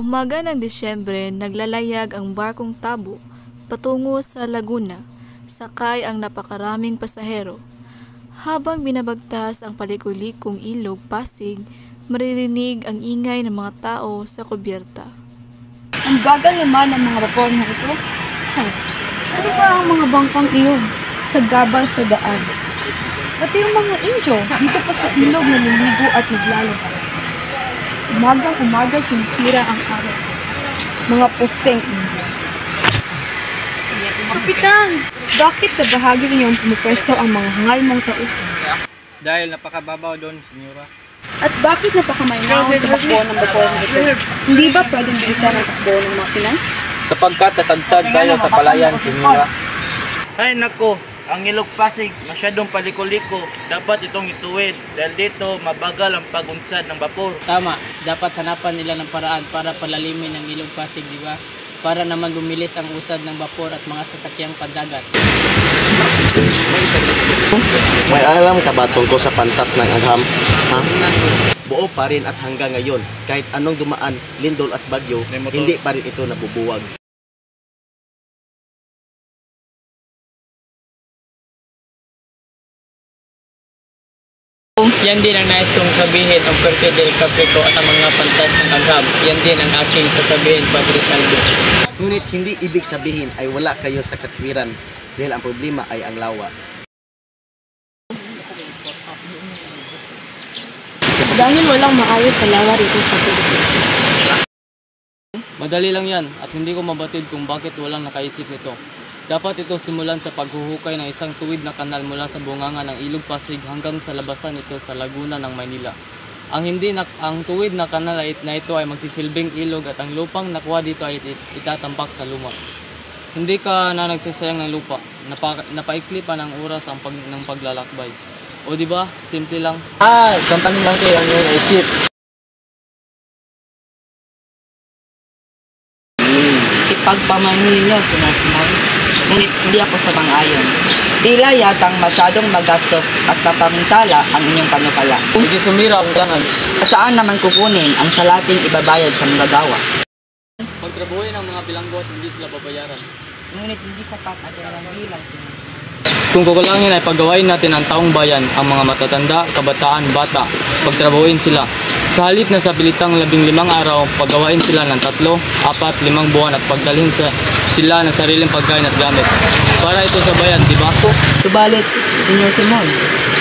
Umaga ng Disyembre, naglalayag ang barkong Tabo patungo sa Laguna, sakay ang napakaraming pasahero. Habang binabagtas ang palikulikong ilog Pasig, maririnig ang ingay ng mga tao sa kubyerta. Ang bagal naman ng mga vapor na ito. Ano ba ang mga bangkang iyon sa gabal sa daan? Pati yung mga injo dito pa sa ilog naliligo at naglalaba. Umagang-umaga sinisira ang araw. Mga posteng inyo. Kapitan, bakit sa bahagi niyong pumupwesto ang mga hangal mong tauhan? Dahil napakababaw doon, senyora. At bakit napakamainaw ang takbo ng vapor na ito? Hindi ba pwedeng bilisan ang takbo ng makina? Sapagkat sasadsad tayo sa palayan, senyora. Ay nako, ang Ilog Pasig masyadong paliko-liko. Dapat itong ituwid dahil dito mabagal ang pagunsad ng vapor. Tama, dapat hanapan nila ng paraan para palalimin ang Ilog Pasig, di ba? Para naman bumilis ang usad ng vapor at mga sasakyang pandagat. May alam ka ba tungkol sa pantas ng agham? Ha? Buo pa rin at hanggang ngayon, kahit anong dumaan, lindol at bagyo, hindi pa rin ito nabubuwag. Yan din ang nais kong sabihin ang Puerto del Caprico at ang mga pantas ng agham. Yan din ang aking sasabihin, Padre Salvo. Ngunit hindi ibig sabihin ay wala kayo sa katwiran dahil ang problema ay ang lawa. Dahil walang maayos sa lawa rito sa Pilipinas. Madali lang yan at hindi ko mabatid kung bakit walang nakaisip nito. Dapat ito simulan sa paghuhukay ng isang tuwid na kanal mula sa bunganga ng Ilog Pasig hanggang sa labasan ito sa Laguna ng Maynila. Ang tuwid na kanal na ito ay magsisilbing ilog at ang lupang nakuha dito ay itatambak sa luma. Hindi ka na nagsasayang ng lupa, napaikli pa ng oras ng paglalakbay. O di ba? Simple lang. Sampan lang kayo ang iyong isip. Ipagpamanin ninyo, Simon. Ngunit hindi ako sa bang-ayon. Tila yatang masyadong magastos at kapaminsala ang inyong panukala. Hindi sumira ang gangan. At saan naman kukunin ang salating ibabayad sa mga gawa? Pagtrabuhin ang mga bilanggo at hindi sila babayaran. Ngunit hindi sapat at walang bilang. Kung kukulangin ay paggawain natin ang taong bayan, ang mga matatanda, kabataan, bata, pagtrabuhin sila. Sa halip na sa pilitang 15 araw, paggawain sila ng 3, 4, 5 buwan at pagdalhin sila ng sariling pagkain at gamit. Para ito sa bayan, di ba? Subalit, Senyor Simon,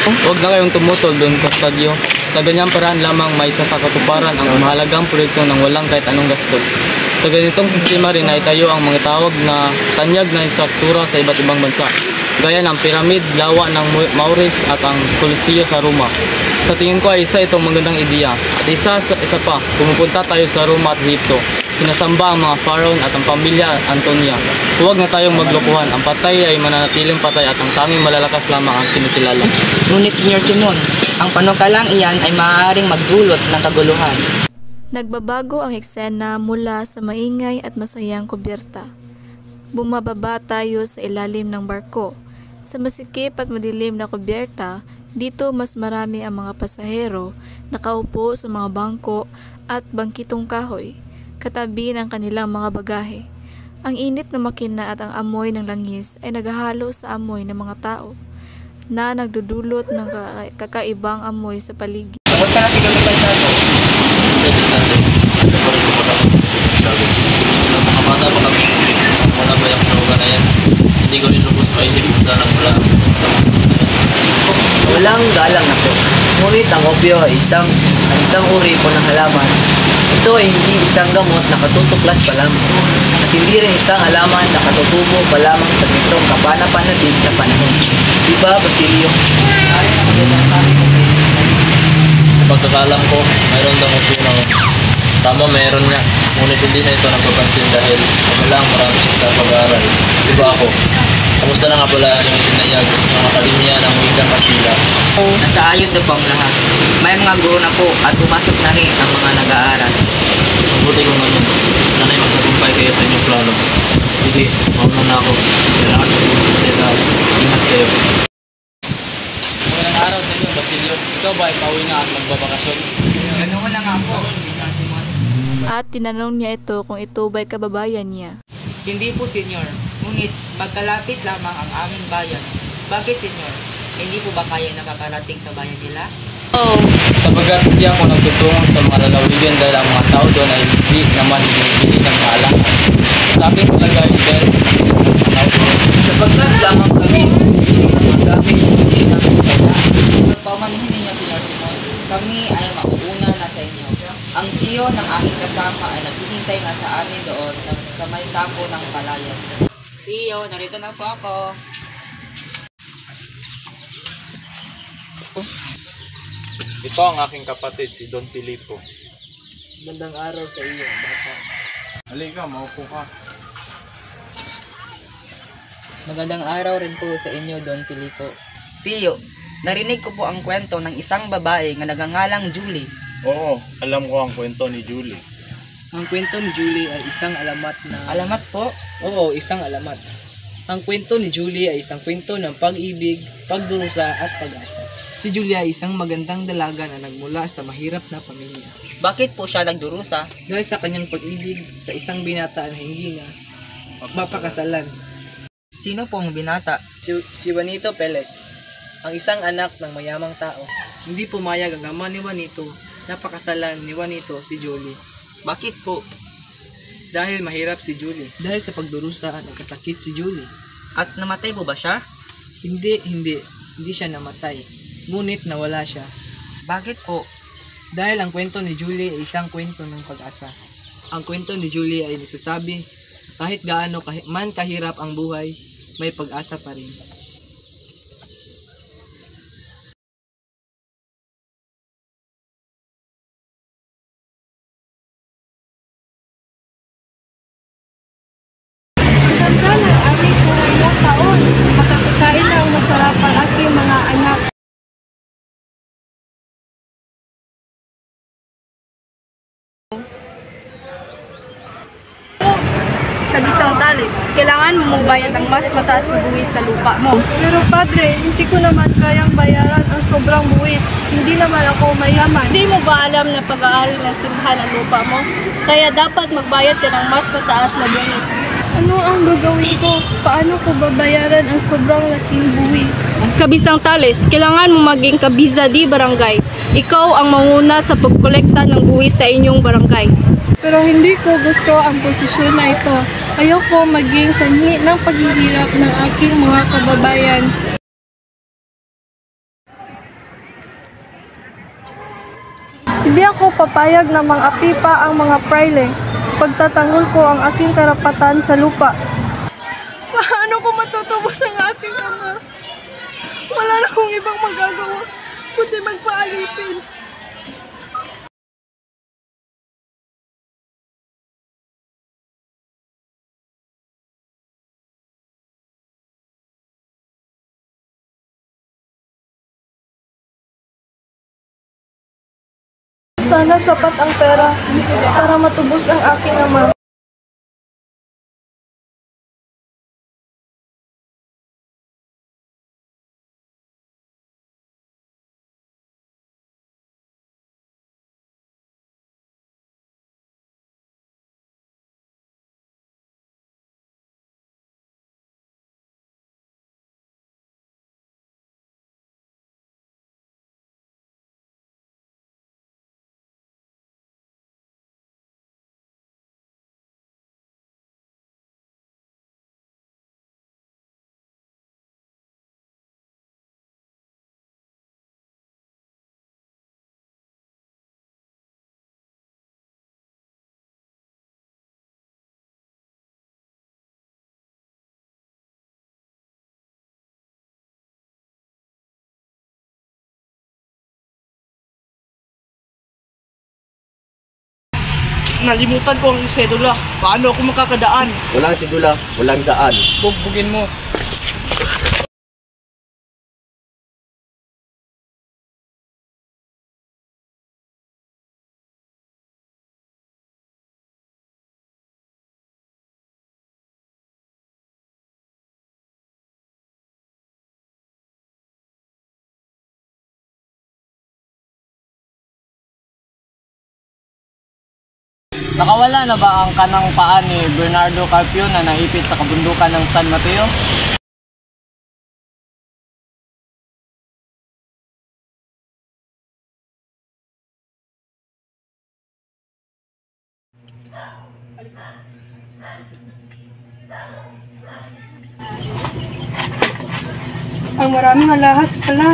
Huwag na kayong tumutol doon, Kustadyo. Sa ganyang paraan lamang may isa sa katuparan ang mahalagang proyekto ng walang kahit anong gastos. Sa ganitong sistema rin ay tayo ang mga tawag na tanyag na instruktura sa iba't ibang bansa, gaya ng piramid, lawa ng Maurice at ang Coliseo sa Roma. Sa tingin ko ay isa itong magandang ideya. At isa pa, pumupunta tayo sa Roma at Egypto. Sinasamba ang mga pharaoh at ang pamilya Antonia. Huwag na tayong maglokohan. Ang patay ay mananatiling patay at ang tanging malalakas lamang ang kinikilala. ngunit Senyor Simon, ang panukalang iyan ay maaaring magdulot ng kaguluhan. Nagbabago ang eksena mula sa maingay at masayang kubyerta. Bumababa tayo sa ilalim ng barko. Sa masikip at madilim na kubyerta, dito mas marami ang mga pasahero nakaupo sa mga bangko at bangkitong kahoy, katabi ng kanilang mga bagahe. Ang init na makina at ang amoy ng langis ay naghahalo sa amoy ng mga tao na nagdudulot ng kakaibang amoy sa paligid. Kamusta na si Kapitan Sato? Nakamata pa kami. Wala ba yung proga na yan? Hindi ko rin lubos maisip kung saan ang wala. Walang galang na po. Ngunit ang opyo ay isang uri po ng halaman. Ito ay hindi isang gamot na katutuklas pa lamang. At hindi rin isang halaman na katutubo pa lamang sa nitong kapanapanabig na panahon. Diba, Basilio? Sa pagkakalam ko, mayroon daw opinion ako. Tama, mayroon nga. Ngunit hindi na ito nagpapansin dahil wala ang maraming sa pag-aaral. Diba ako? Kamusta na nga pala yung tinayag ng Akademya ng Wikang Kastila? Nasa ayos na po ang lahat. May mga guro na po at pumasok na rin ang mga nag-aaral. Mabuti kung ano. Sana'y magtagumpay kayo sa inyong plano. Sige, mauna na ako. Kailangan ko sa taas. Ingat kayo. Magandang araw sa inyo, Basilio. Ikaw ba ay pauwi na at magbabakasyon? Ganun na nga po, Senyor Simon. at tinanong niya ito kung ito ba'y kababayan niya. Hindi po, senyor. Ngunit magkalapit lamang ang aming bayan. Bakit, senyor? Hindi po ba kaya nakakarating sa bayan nila? Sabagat hindi ako nagtutungo sa mga lalawigan dahil ang mga tao doon ay hindi naman binibili ng maalam. Sa akin talaga ay dahil sa tao doon. Sapagkat lamang kami hindi ng mga gamit hindi namin kailangan. Pagpamanhin ninyo, senyor Simon, kami ay mauuna na sa inyo. Ang tiyo ng aking kasama ay naghihintay na sa amin doon sa may sako ng palayan. Tiyo, narito na po ako. Ito ang aking kapatid, si Don Filipo. Magandang araw sa iyo, bata. Halika, maupo ka. Magandang araw rin po sa inyo, Don Filipo. Tiyo, narinig ko po ang kwento ng isang babae na nagangalang Julie. Oo, alam ko ang kwento ni Julie. Ang kwento ni Julie ay isang alamat na... Alamat po? Oo, isang alamat. Ang kwento ni Julie ay isang kwento ng pag-ibig, pagdurusa at pag-asa. Si Julie ay isang magandang dalaga na nagmula sa mahirap na pamilya. Bakit po siya nagdurusa? Dahil sa kanyang pag-ibig sa isang binata na hindi na mapakasalan. Sino po ang binata? Si Juanito Perez, ang isang anak ng mayamang tao. Hindi pumayag ang ama ni Juanito na pakasalan ni Juanito si Julie. Bakit po? Dahil mahirap si Julie. Dahil sa pagdurusa at nagkasakit si Julie. At namatay po ba siya? Hindi siya namatay. Ngunit nawala siya. Bakit po? Dahil ang kwento ni Julie ay isang kwento ng pag-asa. Ang kwento ni Julie ay nagsasabi, kahit gaano man kahirap ang buhay, may pag-asa pa rin. Ganda ng aming ngayong taon. Makakakain ng masarap ang aking mga anak. Kabisang talis, kailangan mo magbayad ng mas mataas na buwis sa lupa mo. Pero padre, hindi ko naman kayang bayaran ang sobrang buwis. Hindi naman ako mayaman. Hindi mo ba alam na pag-aari ng simbahan ang lupa mo? Kaya dapat magbayad ka ng mas mataas na buwis. Ano ang gagawin ko? Paano ko babayaran ang sobrang laking buwis? Kabisang talis, kailangan mo maging kabisa di barangay. Ikaw ang manguna sa pagkolekta ng buwis sa inyong barangay. Pero hindi ko gusto ang posisyon na ito. Ayoko maging sanhi ng paghihirap ng aking mga kababayan. Hindi ako papayag na mang-api pa ang mga praile. Pagtatanggol ko ang aking karapatan sa lupa. Paano ko matutubos ang aking ama? Wala na akong ibang magagawa, kundi magpaalipin. Sana sapat ang pera para matubos ang aking ama. Nalimutan ko ang sedula. Paano ako makakadaan? Walang sidula, walang daan. Bugbugin mo. Nakawala na ba ang kanang paa ni Bernardo Carpio na naipit sa kabundukan ng San Mateo? Ang maraming alahas pala.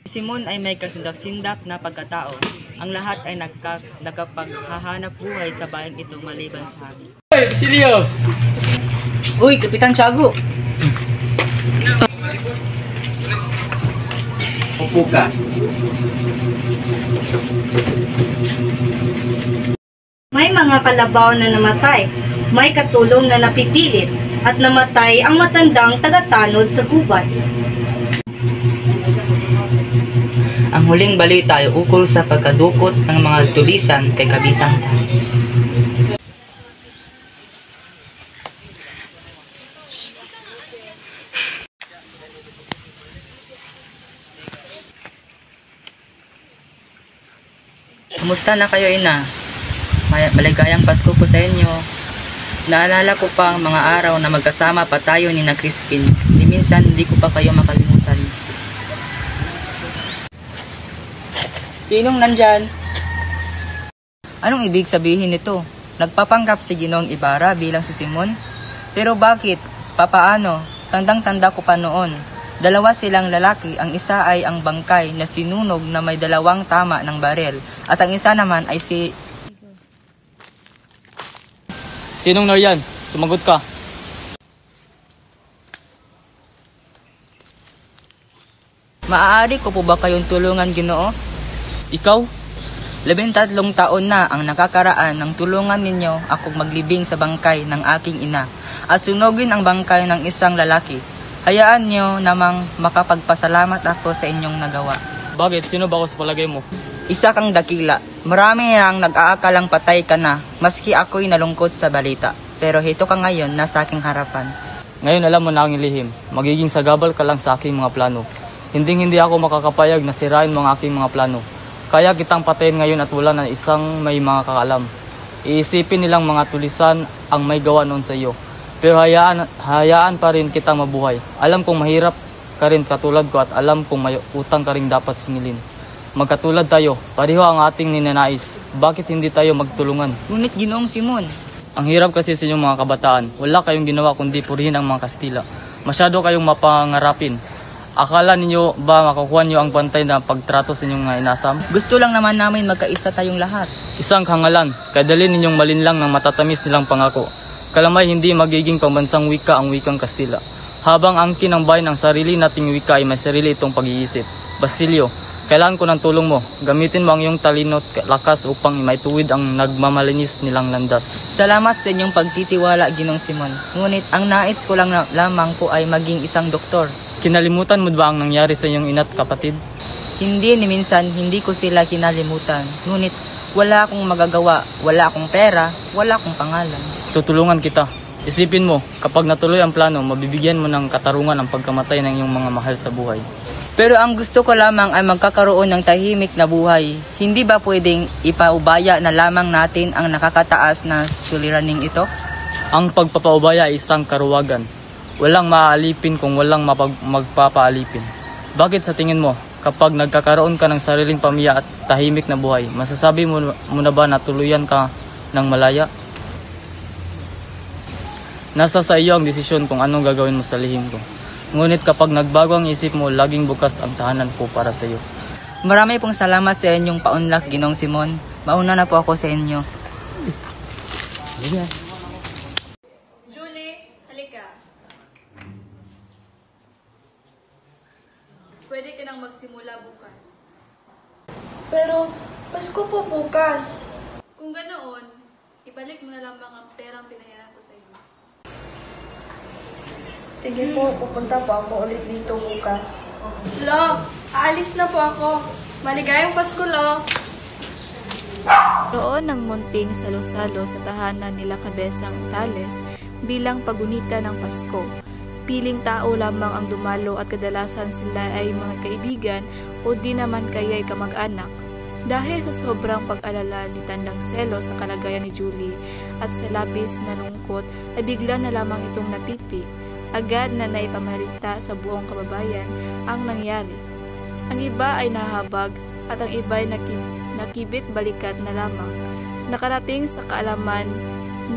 Si Simon ay may kasindak-sindak na pagkatao. Ang lahat ay nagkapaghahanap buhay sa bayang ito maliban sa amin. Hoy, Basilio! Uy, Kapitan Tiago! Upo ka. May mga kalabaw na namatay, may katulong na napipilit, at namatay ang matandang tagatanod sa gubat. Ang huling balita ay ukol sa pagkadukot ng mga tulisan kay Kabisang Tanis. Kumusta na kayo, Ina? Maligayang Pasko po sa inyo. Naalala ko pa ang mga araw na magkasama pa tayo ni na Crispin. Ni minsan hindi ko pa kayo makalimutan. Sinong nandyan? Anong ibig sabihin nito? Nagpapanggap si Ginoong Ibarra bilang si Simon? Pero bakit? Papaano? Tandang-tanda ko pa noon. Dalawa silang lalaki, ang isa ay ang bangkay na sinunog na may 2 tama ng barel. At ang isa naman ay si... Sinong naryan? Sumagot ka. Maaari ko po ba kayong tulungan, Ginoo? Ikaw? 13 taon na ang nakakaraan ng tulungan ninyo akong maglibing sa bangkay ng aking ina at sunugin ang bangkay ng isang lalaki. Hayaan niyo namang makapagpasalamat ako sa inyong nagawa. Bakit? Sino ba ako sa palagay mo? Isa kang dakila. Marami nang nag-aakalang patay ka na, maski ako'y nalungkot sa balita. Pero hito ka ngayon nasa aking harapan. Ngayon alam mo na ang lihim. Magiging sagabal ka lang sa aking mga plano. Hindi ako makakapayag na sirain mo ang aking mga plano. Kaya kitang patayin ngayon at wala na isang may mga kakaalam. Iisipin nilang mga tulisan ang may gawa noon sa iyo. Pero hayaan pa rin kitang mabuhay. Alam kong mahirap ka rin katulad ko at alam kong may utang ka rin dapat singilin. Magkatulad tayo, pareho ang ating ninanais. Bakit hindi tayo magtulungan? Ngunit Ginoong Simon, Ang hirap kasi sa inyong mga kabataan. Wala kayong ginawa kundi purihin ang mga Kastila. Masyado kayong mapangarapin. Akala ninyo ba makukuha nyo ang pantay na pagtrato sa inyong inasam? gusto lang naman namin magkaisa tayong lahat. Isang hangalan, kadali ninyong malinlang ng matatamis nilang pangako. Kalamay hindi magiging pambansang wika ang wikang Kastila. Habang angkin ng bayan ng sarili nating wika ay may sarili itong pag-iisip. Basilio, kailangan ko ng tulong mo. Gamitin mo ang iyong talino at lakas upang maituwid ang nagmamalinis nilang landas. Salamat sa inyong pagtitiwala, Ginong Simon. Ngunit ang nais ko lang lamang po ay maging isang doktor. Kinalimutan mo ba ang nangyari sa iyong ina't kapatid? Hindi ni minsan, hindi ko sila kinalimutan. Ngunit wala akong magagawa, wala akong pera, wala akong pangalan. Tutulungan kita. Isipin mo, kapag natuloy ang plano, mabibigyan mo ng katarungan ang pagkamatay ng iyong mga mahal sa buhay. Pero ang gusto ko lamang ay magkakaroon ng tahimik na buhay. Hindi ba pwedeng ipaubaya na lamang natin ang nakakataas na suliraning ito? Ang pagpapaubaya ay isang karuwagan. Walang maaalipin kung walang magpapaalipin. Bakit sa tingin mo, kapag nagkakaroon ka ng sariling pamilya at tahimik na buhay, masasabi mo na ba na tuluyan ka ng malaya? Nasa sa iyo ang desisyon kung anong gagawin mo sa lihim ko. Ngunit kapag nagbago ang isip mo, laging bukas ang tahanan ko para sa iyo. Marami pong salamat sa inyong paunlak, Ginong Simon. Mauna na po ako sa inyo. Julie, halika. Pwede ka nang magsimula bukas. Pero, Pasko po bukas. Kung ganoon, ibalik mo na lamang ang perang pinahiram ko sa iyo. Sige po, pupunta po ako ulit dito bukas. Lo, aalis na po ako. Maligayang Pasko, Lo. Roon ng munting salo-salo sa tahanan nila Kabesang Tales bilang pagunita ng Pasko. Piling tao lamang ang dumalo at kadalasan sila ay mga kaibigan o di naman kaya'y kamag-anak. Dahil sa sobrang pag-alala ni Tandang Selo sa kalagayan ni Julie at sa labis na lungkot ay bigla na lamang itong napipi. Agad na naipamarita sa buong kababayan ang nangyari. Ang iba ay nahabag at ang iba ay nakibit balikat na lamang. Nakarating sa kaalaman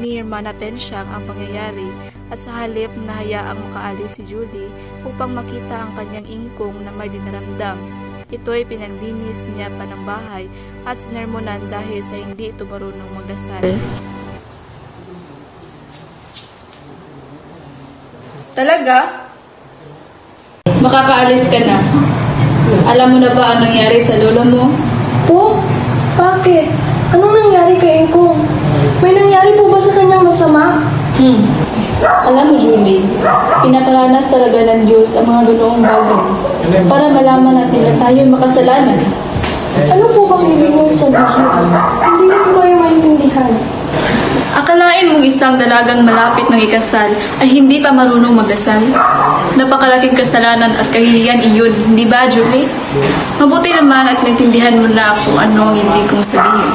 ni Hermana Pensyang ang pangyayari at sa halip na hayaang makaalis si Julie upang makita ang kanyang ingkong na may dinaramdam. Ito'y pinaglinis niya pa ng bahay at sinermonan dahil sa hindi ito marunong magdasal. Talaga? Makakaalis ka na. Alam mo na ba ang nangyari sa lolo mo? Po? Bakit? Anong nangyari kay Ingkong? May nangyari po ba sa kanyang masama? Alam mo, Julie, pinaparanas talaga ng Diyos ang mga ganoong bagay para malaman natin na tayo makasalanan. Ano po bang ibig mong sabihin? Hindi ko po kayo maintindihan. Akalain mong isang dalagang malapit ng ikasal ay hindi pa marunong magdasal? Napakalaking kasalanan at kahihiyan iyon, hindi ba, Julie? Mabuti naman at naintindihan mo na kung ano ang hindi kong sabihin.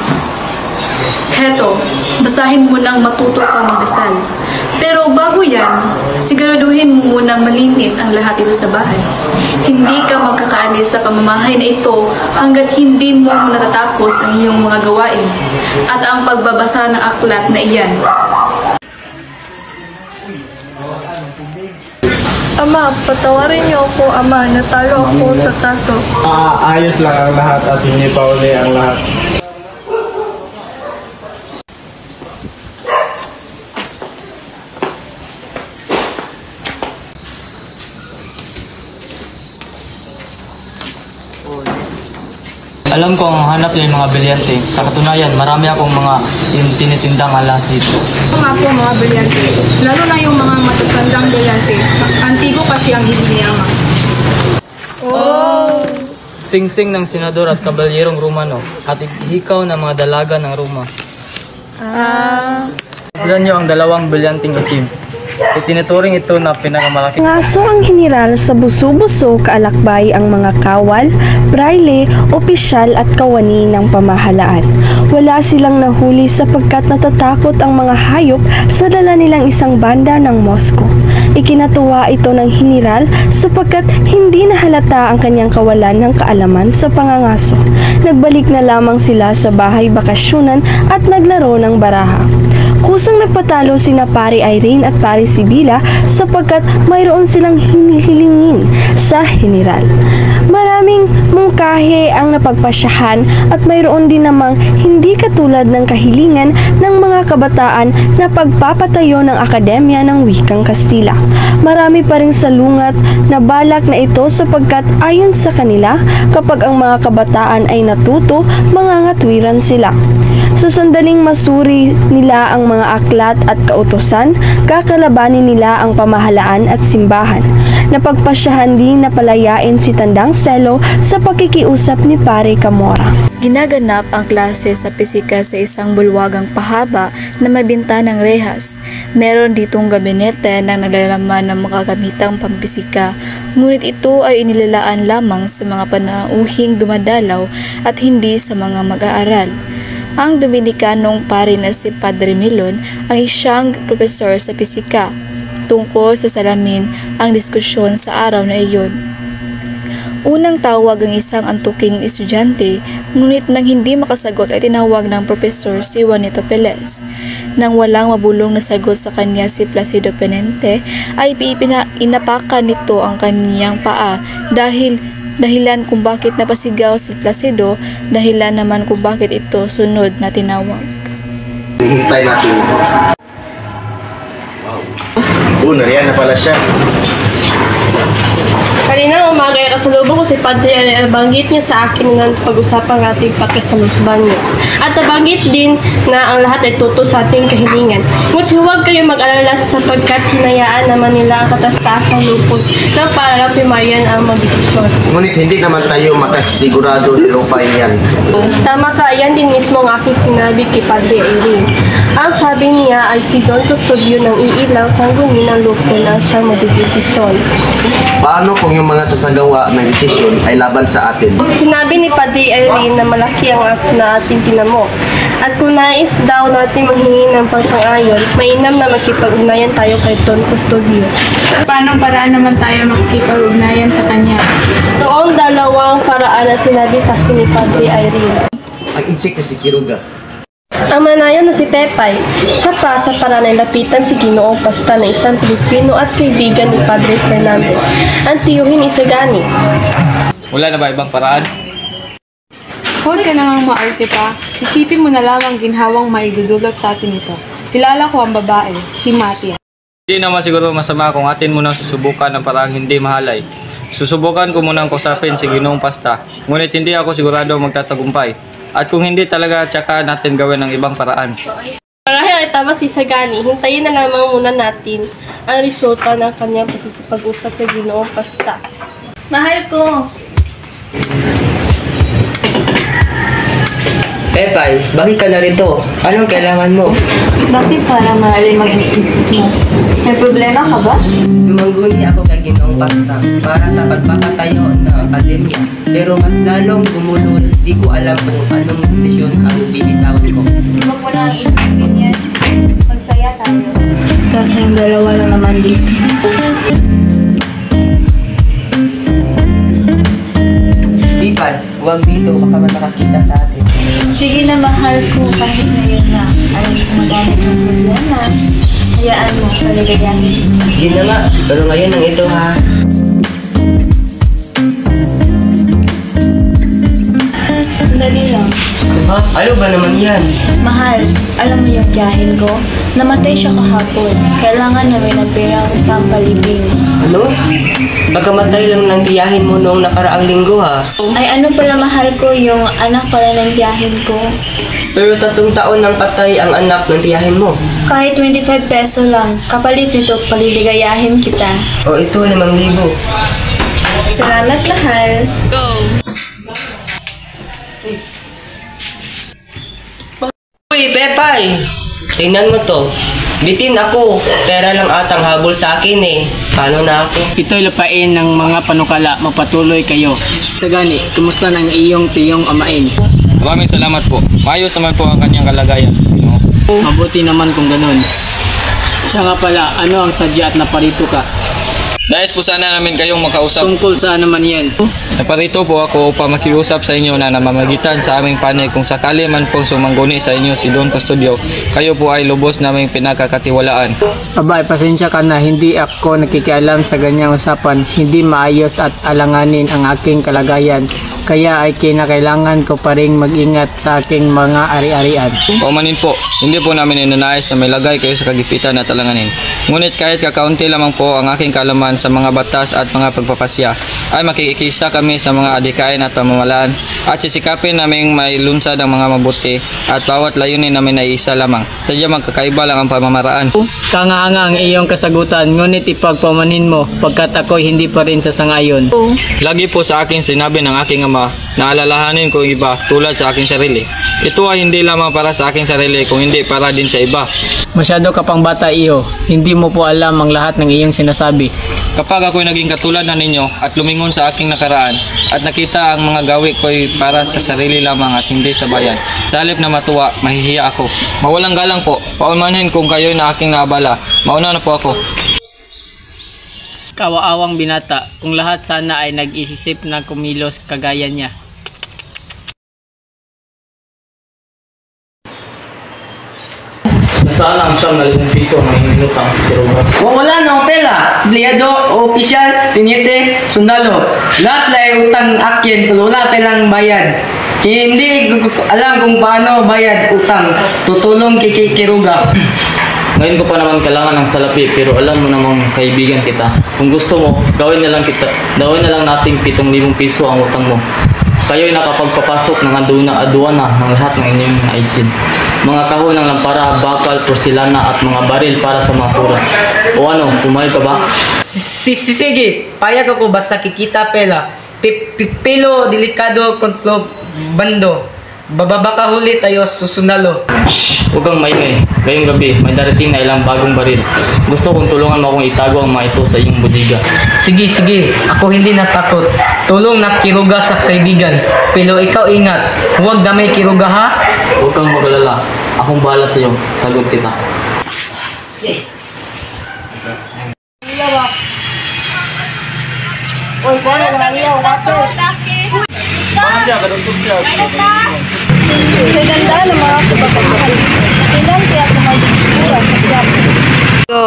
Heto, basahin mo nang matuto kang magdasal. Pero bago yan, siguraduhin mo munang malinis ang lahat dito sa bahay. Hindi ka magkakaalis sa pamamahay na ito hanggat hindi mo natatapos ang iyong mga gawain at ang pagbabasa ng aklat na iyan. Ama, patawarin niyo ako, Ama. Natalo ako sa kaso. Ayos lang ang lahat at hindi pa uli ang lahat. Alam ko ang hanap niya yung mga bilyante. Sa katunayan, marami akong mga tinitindang alas dito. Ito nga po mga bilyante, lalo na yung mga matatandang bilyante. Antigo kasi ang hinihinyaman. Oh! Singsing ng senador at kabalyerong Romano at hikaw ng mga dalaga ng Roma. Sila niyo ang dalawang bilyanting itim. Itinuturing ito na pinakamalaki. Ngaso ang hiniral sa buso-buso kaalakbay ang mga kawal, braille, opisyal at kawani ng pamahalaan. Wala silang nahuli sapagkat natatakot ang mga hayop sa dala nilang isang banda ng Moscow. Ikinatuwa ito ng hiniral sapagkat hindi nahalata ang kanyang kawalan ng kaalaman sa pangangaso. Nagbalik na lamang sila sa bahay bakasyunan at naglaro ng baraha. Kusang nagpatalo sina Pari Irene at Pari Sibila sapagkat mayroon silang hinihilingin sa hiniral. Maraming mungkahi ang napagpasyahan at mayroon din namang hindi katulad ng kahilingan ng mga kabataan na pagpapatayo ng Akademya ng Wikang Kastila. Marami pa ring salungat na balak na ito sapagkat ayon sa kanila, kapag ang mga kabataan ay natuto, mangangatwiran sila. Sa sandaling masuri nila ang mga aklat at kautusan, kakalabanin nila ang pamahalaan at simbahan. Napagpasyahan din na palayain si Tandang Selo sa pakikiusap ni Pare Camora. Ginaganap ang klase sa pisika sa isang bulwagang pahaba na may bintanang rehas. Meron ditong gabinete na naglalaman ng makagamitang pampisika, ngunit ito ay inilalaan lamang sa mga panauhing dumadalaw at hindi sa mga mag-aaral. Ang Dominikanong pare na si Padre Milon ang isang profesor sa pisika. Tungkol sa salamin ang diskusyon sa araw na iyon. Unang tawag ang isang antuking estudyante, ngunit nang hindi makasagot ay tinawag ng profesor si Juanito Pelez. Nang walang mabulong na sagot sa kanya si Placido Penente, ay inapakan nito ang kanyang paa dahilan kung bakit napasigaw si Placido, dahilan naman kung bakit ito sunod na tinawag. Hintay natin. Wow. Nariyan na pala siya. Kaninang umaga ay kasalubong ko si Padre ay nabanggit niya sa akin na pag-usapang ating pakisalusbanyos. At nabanggit din na ang lahat ay tuto sa ating kahilingan. Ngunit huwag kayong mag-alala sapagkat hinayaan naman nila ang katas-taasang lupot na para lang pimayan ang magdesisyon. Ngunit hindi naman tayo makasigurado ni Lupa iyan. Tama ka, yan din mismo ang aking sinabi kay Padre Irene. Ang sabi niya ay si Don Custodio ng iilang sangguni ng lupo na siyang magdesisyon. Paano kung yung mga sasagawa ng desisyon ay laban sa atin? Sinabi ni Padre Irene na malaki ang na ating tinamo. At kung nais daw natin manghingi ng pagsang-ayon, mainam na makipag-ugnayan tayo kay Don Custodio. Paano paraan naman tayo makikipag-ugnayan sa kanya? Noong dalawang paraan na sinabi sa akin ni Padre Irene. Ang incheck na si Quiroga. Ang manayon na si Pepay, sa paraan ay lapitan si Ginoong Pasta na isang Pilipino at kaibigan ni Padre Fernandez, ang tiyuhin Isagani. Wala na ba ibang paraan? Huwag ka nang maarte pa. Isipin mo na lamang ginhawang maidudulot sa atin ito. Kilala ko ang babae, si Matia. Hindi naman siguro masama kung atin munang susubukan ang paraang hindi mahalay. Susubukan ko munang kusapin si Ginoong Pasta, ngunit hindi ako sigurado magtatagumpay. At kung hindi talaga, tsaka natin gawin ng ibang paraan. Marahil ay tama si Sagani, hintayin na lamang muna natin ang resulta ng kanyang pag-usap kay Ginoong Pasta. Mahal ko! Pepay, bakit ka narito? Anong kailangan mo? Bakit para malalim ang iniisip mo? May problema ka ba? Sumangguni ako kay Ginoong Pasta para sa pagpapatayo ng akademya. Pero mas lalong gumulol, di ko alam kung anong desisyon ang bibitawin ko. Huwag mo na ang isipin yan. Magsaya tayo. Kayong dalawa lang naman dito. Pipal, huwag dito, baka man nakakita sa atin. Sige na, mahal ko, kahit ngayon na. Ayaw ko magamit ng problema. Hayaan mo, paligayahin. Sige na nga, pero ngayon ang ito ha. Sandali lang. Ha? Ano ba naman yan? Mahal, alam mo yung tiyahin ko? Namatay siya kahapon. Kailangan namin ng perang pampalibing. Ano? Pagkamatay lang ng tiyahin mo noong nakaraang linggo ha? Ay ano pala mahal ko, yung anak pala ng tiyahin ko. Pero 3 taon nang patay ang anak ng tiyahin mo. Kahit 25 peso lang, kapalit nito paliligayahin kita. O ito, 5,000. Salamat mahal. Go! Uy, Pepay! Tingnan mo to. Bitin ako. Pera lang atang habol sa akin eh. Paano na ako? Ito'y lupain ng mga panukala. Magpatuloy kayo. Sagani, kumusta ng iyong tiyong amain? Maraming salamat po. Maayos naman po ang kanyang kalagayan. Mabuti naman kung ganun. Siya nga pala, ano ang sadya at naparito ka? Nais po sana namin kayong makausap. Tungkol saan naman yan? Naparito po ako upang makiusap sa inyo na namamagitan sa aming panay kung sakali man pong sumangguni sa inyo si Don Custodio, kayo po ay lubos naming pinagkakatiwalaan. Abay, pasensya ka na, hindi ako nakikialam sa ganyang usapan. Hindi maayos at alanganin ang aking kalagayan. Kaya ay kinakailangan ko pa rin mag-ingat sa aking mga ari-arian. Paumanin po, hindi po namin inanais na may lagay kayo sa kagipitan at alanganin. Ngunit kahit kakaunti lamang po ang aking kaalaman sa mga batas at mga pagpapasya, ay makikisa kami sa mga adikain at pamamalaan at sisikapin naming may lunsad ang mga mabuti at bawat layunin namin ay isa lamang. Sadya magkakaiba lang ang pamamaraan. Kangahanga ang iyong kasagutan, ngunit ipagpamanhin mo pagkat ako'y hindi pa rin sasangayon. Lagi po sa akin sinabi ng aking ama na alalahanin ko iba tulad sa aking sarili. Ito ay hindi lamang para sa aking sarili kung hindi para din sa iba. Masyado ka pang bata iyo, hindi mo po alam ang lahat ng iyong sinasabi. Kapag ako'y naging katulad na ninyo at lumingon sa aking nakaraan at nakita ang mga gawi ko'y para sa sarili lamang at hindi sa bayan, sa halip na matuwa, mahihiya ako. Mawalang galang po, paumanhin kung kayo'y na aking naabala. Mauna na po ako. Kawaawang binata, kung lahat sana ay nag-isisip na kumilos kagaya niya. Nasaan ang siyang na 5 piso na hinutang Quiroga? Wala na pera. Empleyado, opisyal, tinyete, sundalo. Last na utang akin, wala pelang bayad. Hindi alam kung paano bayad utang. Tutulong kay Quiroga. Ngayon ko pa naman kailangan ng salapi, pero alam mo namang kaibigan kita. Kung gusto mo, gawin na lang nating 7,000 piso ang utang mo. Kayo'y nakapagpapasok ng aduana ng lahat ng inyong naisin. Mga kahon ng lampara, bakal, porselana at mga baril para sa mga pura. O ano, pumayag ka ba? Sige, payag ako basta kikita pela. Pilo, delikado, kontrol, bando. Bababa huli tayo susunalo. Shhh! Huwag kang maingay. Ngayong gabi, may darating na ilang bagong baril. Gusto kong tulungan mo akong itago ang mga ito sa iyong budiga. Sige, ako hindi natakot. Tulong na kiruga sa kaibigan. Pero ikaw ingat, huwag damay kiruga ha? Huwag kang magalala. Akong bahala sa iyo. Sagot kita. Oy, paano wala niyo? Sa ganda ng mga kababaihan, kailan kaya kumaligura sa grabe? Go!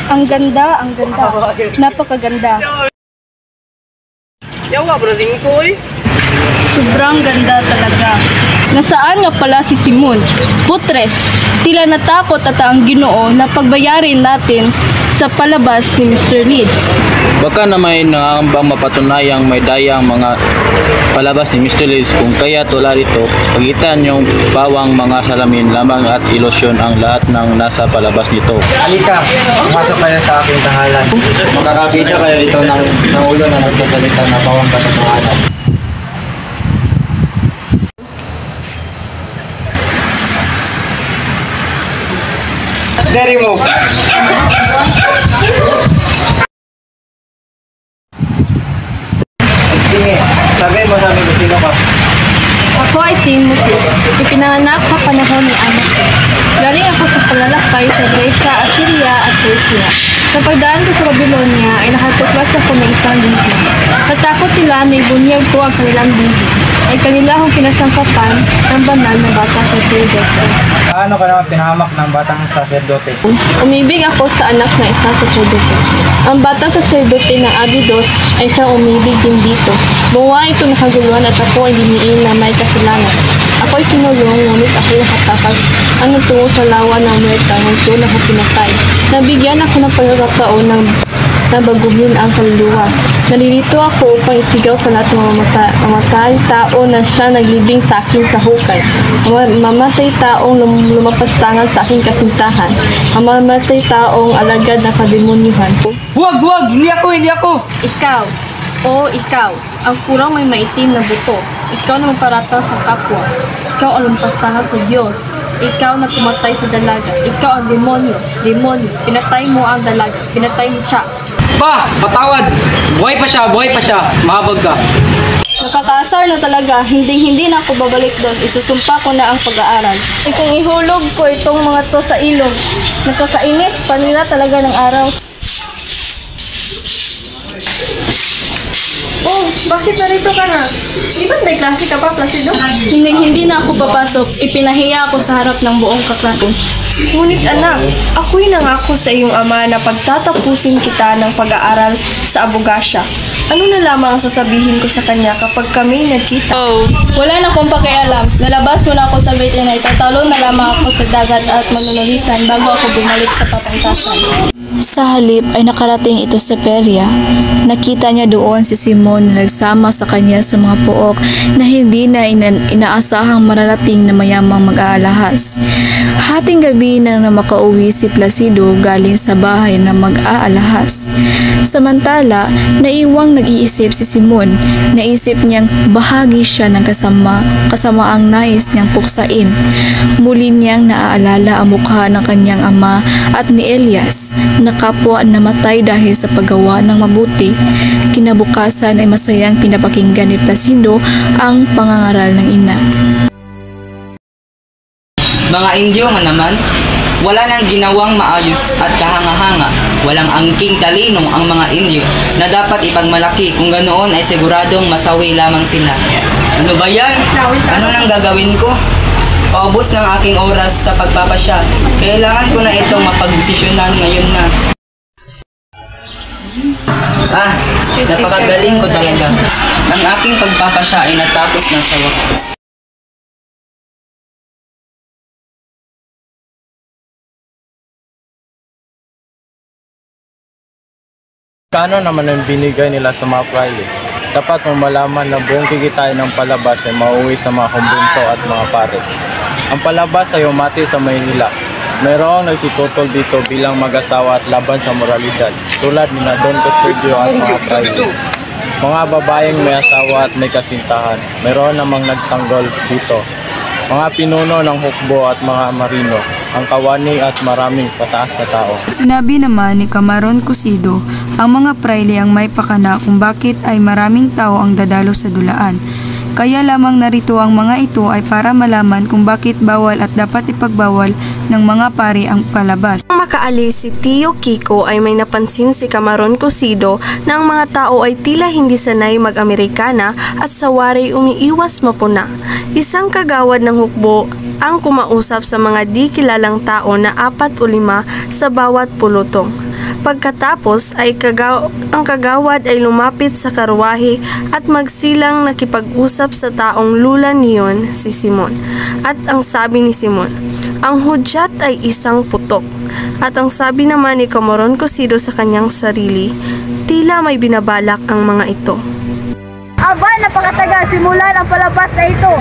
Ang ganda. Napakaganda. Yawa, brother ko eh. Sobrang ganda talaga. Nasaan nga pala si Simon? Putres, tila natakot at ang Ginoo na pagbayarin natin sa palabas ni Mr. Leeds. Baka na may nangangambang mapatunayang may dayang mga palabas ni Mr. Leeds, kung kaya tula rito, pagitan yung bawang mga salamin lamang at ilusyon ang lahat ng nasa palabas nito. Halika, pumasok kayo sa aking tahanan. Makakakita kayo ito ng isang ulo na nagsasalita na bawang katotohanan. Remove. Sige, sabi mo sa amin kung sino ka. Ako ay si Mutis, ipinanganak sa panahon ni anak ko. Galing ako sa palalakbay sa Grecia, Assyria at Persia. Sa pagdaan ko sa Babylonia ay nakatuklas ako ng isang bihi. Natakot sila na ibunyag ko ang kanilang bihi. Ay kanila akong pinasangkapan ng banal na bata sa sacerdote. Paano ka naman pinahamak ng batang saserdote? Umibig ako sa anak na isang sacerdote. Ang batang sacerdote ng Abydos ay siyang umibig din dito. Buwa ito nakaguluhan at ako ay diniin na may kasalanan. Ako'y kinulong, ngunit ako'y nakatakas. Ano tungo sa lawa ng muerta, ngunit ako pinatay. Nabigyan ako ng pagkakataon ng nabaguhin ang kaluluwa. Nalilito ako upang isigaw sa lahat ng mamatay tao na siya naglibing sa akin sa hukay. Mamatay taong lumapastangan sa aking kasintahan. Mamatay taong alagad na kademonyohan. Huwag! Hindi ako! Ikaw, ikaw, ang kurang may maitim na buto. Ikaw na magparatang sa kapwa. Ikaw ang lumpastahan sa Diyos. Ikaw na pumatay sa dalaga. Ikaw ang demonyo. Pinatay mo ang dalaga. Pinatay mo siya. Pa! Patawad! Buhay pa siya! Mahabag ka! Nakakaasar na talaga, hindi na ako babalik doon. Isusumpa ko na ang pag-aaral. Kung ihulog ko itong mga to sa ilog, nakakainis, panira talaga ng araw. Oh, bakit narito ka na? Di ba may klase ka pa, Placido? Hindi na ako papasok. Ipinahiya ako sa harap ng buong kaklase. Ngunit anak, ako'y nangako sa iyong ama na pagtatapusin kita ng pag-aaral sa Abogasya. Ano na lamang ang sasabihin ko sa kanya kapag kami nagkita? Wala na akong pakialam. Nalabas mo na ako sa veterinary. Tatalo na lamang ako sa dagat at manunulisan bago ako bumalik sa patangkasan. Sa halip ay nakarating ito sa perya. Nakita niya doon si Simon na nagsama sa kanya sa mga puok na hindi na inaasahang mararating na mayamang mag-aalahas. Hating gabi na makauwi si Placido galing sa bahay na mag-aalahas. Samantala, naiwang nag-iisip si Simon. Naisip niyang bahagi siya ng kasamaang nais niyang puksain. Muli niyang naaalala ang mukha ng kanyang ama at ni Elias na kapwa namatay dahil sa paggawa ng mabuti. Kinabukasan ay masayang pinapakinggan ni Placido ang pangangaral ng ina. Mga Indyo nga naman, wala nang ginawang maayos at kahanga-hanga. Walang angking talino ang mga Indyo na dapat ipagmalaki, kung ganoon ay siguradong masawi lamang sila. Ano ba yan? Ano nang gagawin ko? Paubos ng aking oras sa pagpapasya. Kailangan ko na itong mapagdesisyonan ngayon na. Napakagaling ko talaga. Ang aking pagpapasya ay natapos na sa wakas. Kano naman ang binigay nila sa mga praile? Dapat mong malaman na buong kikitain ng palabas ay mauwi sa mga kumbento at mga pare. Ang palabas ay umati sa Maynila. Mayroong nagsitutol dito bilang mag-asawa at laban sa moralidad, tulad ni Don Custodio at mga praile. Mga babaeng may asawa at may kasintahan, mayroon namang nagtanggol dito. Mga pinuno ng hukbo at mga marino, ang kawani at maraming pataas na tao. Sinabi naman ni Camarón Cosido, ang mga praile ang may pakana kung bakit ay maraming tao ang dadalo sa dulaan. Kaya lamang narito ang mga ito ay para malaman kung bakit bawal at dapat ipagbawal ng mga pari ang palabas. Nang makaalis si Tio Kiko ay may napansin si Camarón Cosido na ang mga tao ay tila hindi sanay mag-Amerikana at sawari umiiwas mapuna. Isang kagawad ng hukbo ang kumausap sa mga di kilalang tao na 4 o 5 sa bawat pulutong. Pagkatapos ay ang kagawad ay lumapit sa karwahe at magsilang nakipag-usap sa taong lula niyon, si Simon. At ang sabi ni Simon, ang hudyat ay isang putok. At ang sabi naman ni Camarón Cosido sa kanyang sarili, tila may binabalak ang mga ito. Aba, napakataga, simulan ang palabas na ito.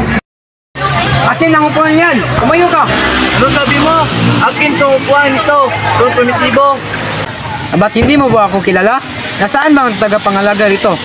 Akin ang upuan yan! Kumayo ka! Ano sabi mo? Akin tong upuan ito. Don Primitibo. Ba't hindi mo ba ako kilala? Nasaan ba ang tagapangalaga rito?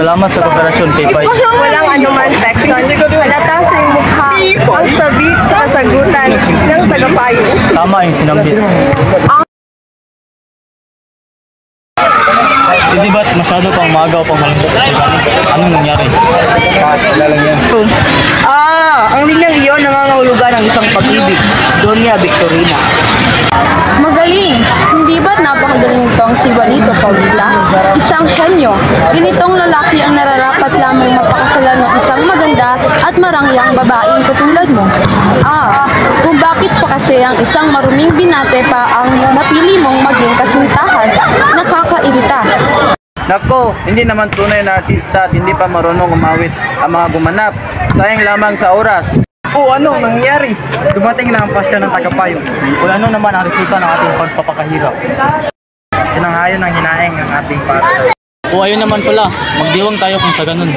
Salamat sa kooperasyon kay Pai. Walang anuman, Texan. Halata sa iyong mukha ang sabik sa kasagutan ng tagapayo. Tama yung sinambit. Hindi ba't masyado pang magaw pang malambot? Anong nangyari? Kilala niya. Ang linyang iyon nangangahulugan ng isang pag-ibig, Doña Victorina. Magaling! Hindi ba't napakagaling itong si Juanito Paulita? Isang henyo. Ganitong lalaki ang nararapat lamang mapakasalan ng isang maganda at marangyang babaeng katulad mo. Kung bakit pa kasi ang isang maruming binate pa ang napili mong maging kasintahan, nakakairita. Nako, hindi naman tunay na artista at hindi pa marunong umawit ang mga gumanap. Sayang lamang sa oras. Ano nangyari? Dumating na ang pasya ng tagapayo. Ano naman ang resulta ng ating pagpapakahirap? Sinanghayon ng hinaing ng ating pare. Ayun naman pala, magdiwang tayo kung sa ganun.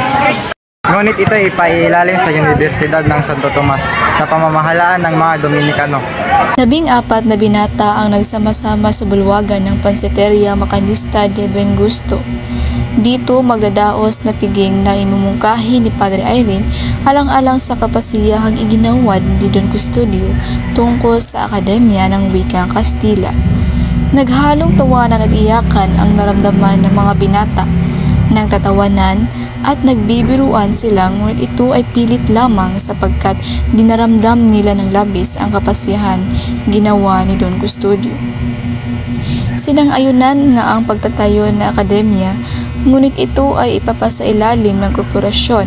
Ngunit ito ay ipailalim sa Universidad ng Santo Tomas sa pamamahalaan ng mga Dominikano. 14 na binata ang nagsama-sama sa bulwagan ng Pansiteria Macanista de Bengusto. Dito magdadaos na piging na imumungkahi ni Padre Irene alang-alang sa kapasiyahang iginawad ni Don Custodio tungkol sa Akademya ng Wikang Kastila. Naghalong tawanan at iyakan ang naramdaman ng mga binata. Nagtatawanan at nagbibiruan sila ngunit ito ay pilit lamang sapagkat dinaramdam nila ng labis ang kapasiyahan ginawa ni Don Custodio. Sinang-ayunan nga ang pagtatayo na akademya, ngunit ito ay ipapasailalim ng korporasyon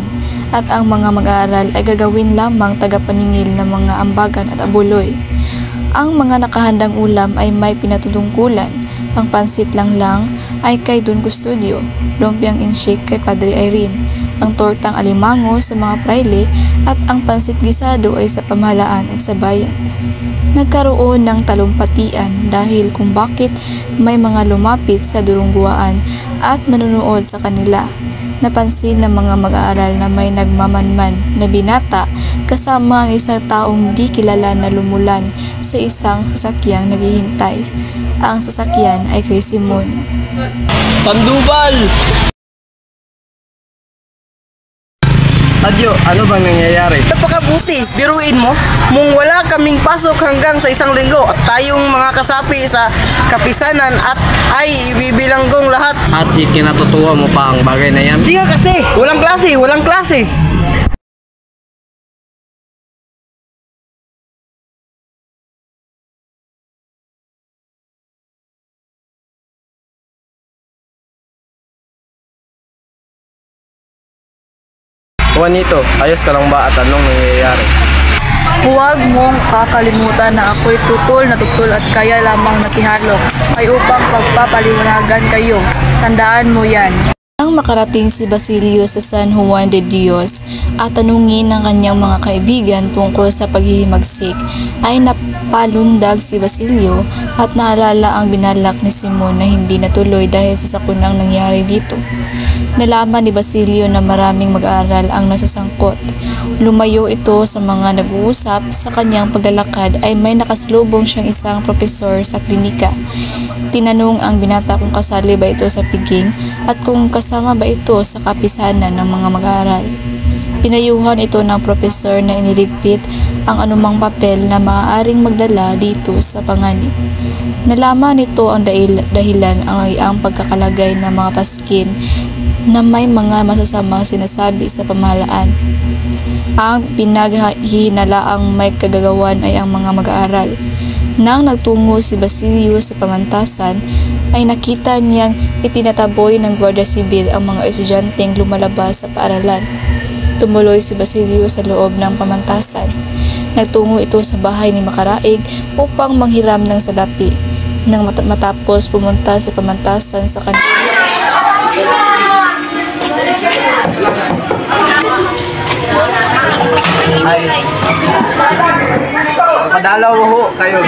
at ang mga mag-aaral ay gagawin lamang tagapaningil ng mga ambagan at abuloy. Ang mga nakahandang ulam ay may pinatutungkulan. Ang pansit lang ay kay Don Custodio, lumpiang inshake kay Padre Irene, ang tortang alimango sa mga praile at ang pansit gisado ay sa pamahalaan at sa bayan. Nagkaroon ng talumpatian dahil kung bakit may mga lumapit sa durungguan at nanonood sa kanila. Napansin ng mga mag-aaral na may nagmamanman na binata kasama ang isang taong di kilala na lumulan sa isang sasakyang naghihintay. Ang sasakyan ay kay Simon. Sandoval! Adyo, ano bang nangyayari? Napakabuti, biruin mo. Mung wala kaming pasok hanggang sa 1 linggo at tayong mga kasapi sa kapisanan at ay ibibilanggong lahat. At ikinatutuwa mo pa ang bagay na yan? Sige kasi, walang klase. Juanito, ayos ka lang ba at anong nangyayari? Huwag mong kakalimutan na ako'y tutol na tutol at kaya lamang nakihalok ay upang pagpapaliwanagan kayo. Tandaan mo yan. Nang makarating si Basilio sa San Juan de Dios at tanungin ng kanyang mga kaibigan tungkol sa paghihimagsik, ay napalundag si Basilio at naalala ang binalak ni Simon na hindi natuloy dahil sa sakunang nangyari dito. Nalaman ni Basilio na maraming mag-aaral ang nasasangkot. Lumayo ito sa mga nag-uusap. Sa kanyang paglalakad ay may nakasalubong siyang isang propesor sa klinika. Tinanong ang binata kung kasali ba ito sa piging at kung kasama ba ito sa kapisanan ng mga mag-aaral. Pinayuhan ito ng propesor na iniligpit ang anumang papel na maaaring magdala dito sa panganib. Nalaman nito ang dahilan ang pagkakalagay ng mga paskin na may mga masasamang sinasabi sa pamahalaan. Ang pinaghinalaang may kagagawan ay ang mga mag-aaral. Nang nagtungo si Basilio sa pamantasan, ay nakita niyang itinataboy ng Guardia Civil ang mga estudyanteng lumalabas sa paaralan. Tumuloy si Basilio sa loob ng pamantasan. Nagtungo ito sa bahay ni Makaraig upang manghiram ng salapi. Nang matapos pumunta sa pamantasan sa kanya. Ay, nakadalaw ho kayo.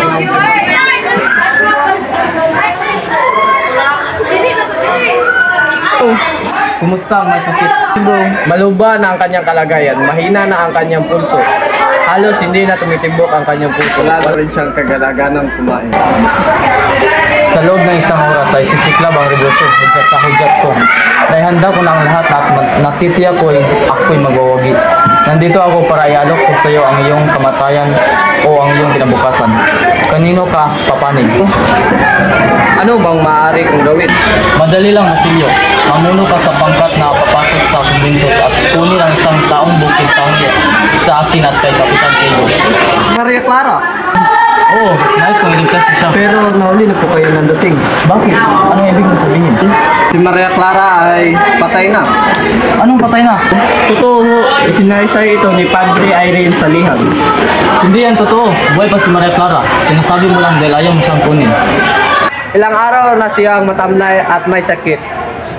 Kumusta ang may sakit? Maluba na ang kanyang kalagayan, mahina na ang kanyang pulso. Halos hindi na tumitibok ang kanyang puso. Wala rin siyang kagalaganang kumain. Sa loob ng isang oras ay sisiklab ang revolusyon sa hudyat ko. Dahil handa ko na ang lahat at natitiyak ko ay ako'y magwawagi. Nandito ako para ialok ko sa iyo ang iyong kamatayan o ang iyong kinabukasan. Kanino ka papanig? Ano bang maaari kong gawin? Madali lang, Basilio. Mamuno ka sa pangkat na papasok sa kumbento at kunin ang isang taong bukid tangya sa akin at kay Kapitan Kego. Maria Clara? Oo, nais kong iligtas siya. Pero nauli na po kayo nandating. Bakit? Anong ibig mo sabihin? Si Maria Clara ay patay na. Anong patay na? Totoo ho, isinaysay ito ni Padre Irene Salihan. Hindi yan totoo. Buhay pa si Maria Clara. Sinasabi mo lang dahil ayaw mo siyang kunin. Ilang araw na siyang matamlay at may sakit.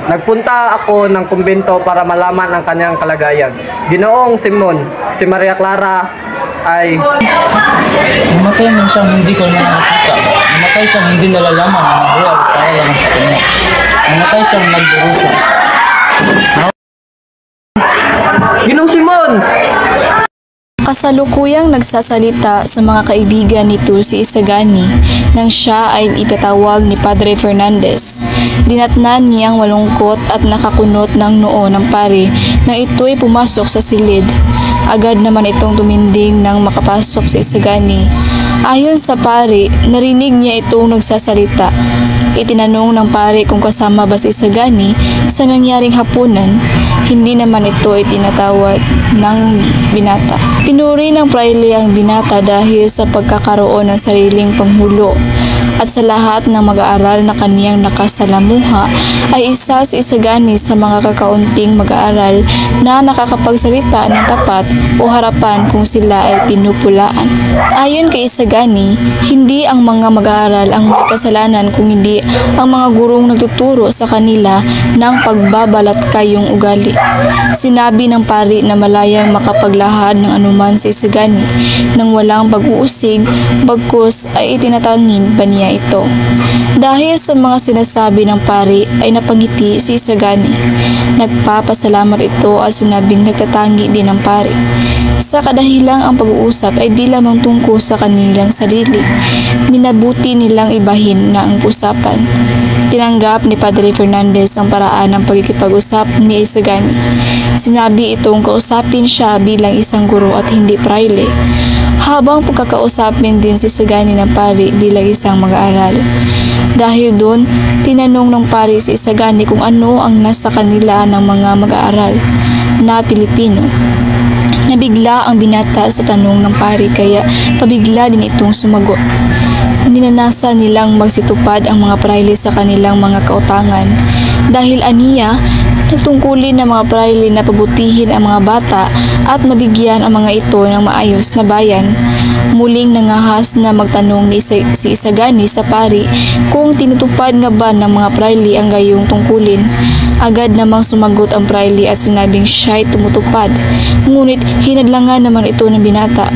Nagpunta ako ng kumbento para malaman ang kanyang kalagayan. Ginoong Simon, si Maria Clara ay... Namatay man siyang hindi ko na nakita. Namatay siyang hindi nalalaman ang buhay at para lang sa kanya. Namatay siyang nagdurusa. Ginoong Simon! Kasalukuyang nagsasalita sa mga kaibigan nito si Isagani nang siya ay ipatawag ni Padre Fernandez. Dinatnan niyang malungkot at nakakunot ng noo ng pare nang ito'y pumasok sa silid. Agad naman itong tuminding nang makapasok si Isagani. Ayon sa pare, narinig niya itong nagsasalita. Itinanong ng pare kung kasama ba si Isagani sa nangyaring hapunan. Hindi naman ito itinatawag ng binata. Pinuri ng praile ang binata dahil sa pagkakaroon ng sariling panghulo. At sa lahat ng mag-aaral na kaniyang nakasalamuha ay isa si Isagani sa mga kakaunting mag-aaral na nakakapagsalita ng tapat o harapan kung sila ay pinupulaan. Ayon kay Isagani, hindi ang mga mag-aaral ang may kasalanan kung hindi ang mga gurong nagtuturo sa kanila ng pagbabalat kayong ugali. Sinabi ng pari na malayang makapaglahad ng anuman si Isagani nang walang pag-uusig, bagkus ay itinatangin pa niya ito. Dahil sa mga sinasabi ng pari ay napangiti si Isagani. Nagpapasalamat ito at sinabing nagtatangi din ng pari. Sa kadahilang ang pag-uusap ay di lamang tungkol sa kanilang sarili. Minabuti nilang ibahin na ang usapan. Tinanggap ni Padre Fernandez ang paraan ng pagkikipag-usap ni Isagani. Sinabi itong kausapin siya bilang isang guro at hindi praile. Habang pagkakausapin din si Isagani ng pari bilang isang mag-aaral. Dahil doon, tinanong ng pari si Isagani kung ano ang nasa kanila ng mga mag-aaral na Pilipino. Nabigla ang binata sa tanong ng pari kaya pabigla din itong sumagot. Ninanasa nilang magsitupad ang mga praile sa kanilang mga kautangan dahil aniya Nagtungkulin ng mga praile na pabutihin ang mga bata at mabigyan ang mga ito ng maayos na bayan. Muling nangahas na magtanong si Isagani sa pari kung tinutupad nga ba ng mga praile ang gayong tungkulin. Agad namang sumagot ang praile at sinabing siya'y tumutupad. Ngunit hinadlangan naman ito ng binata.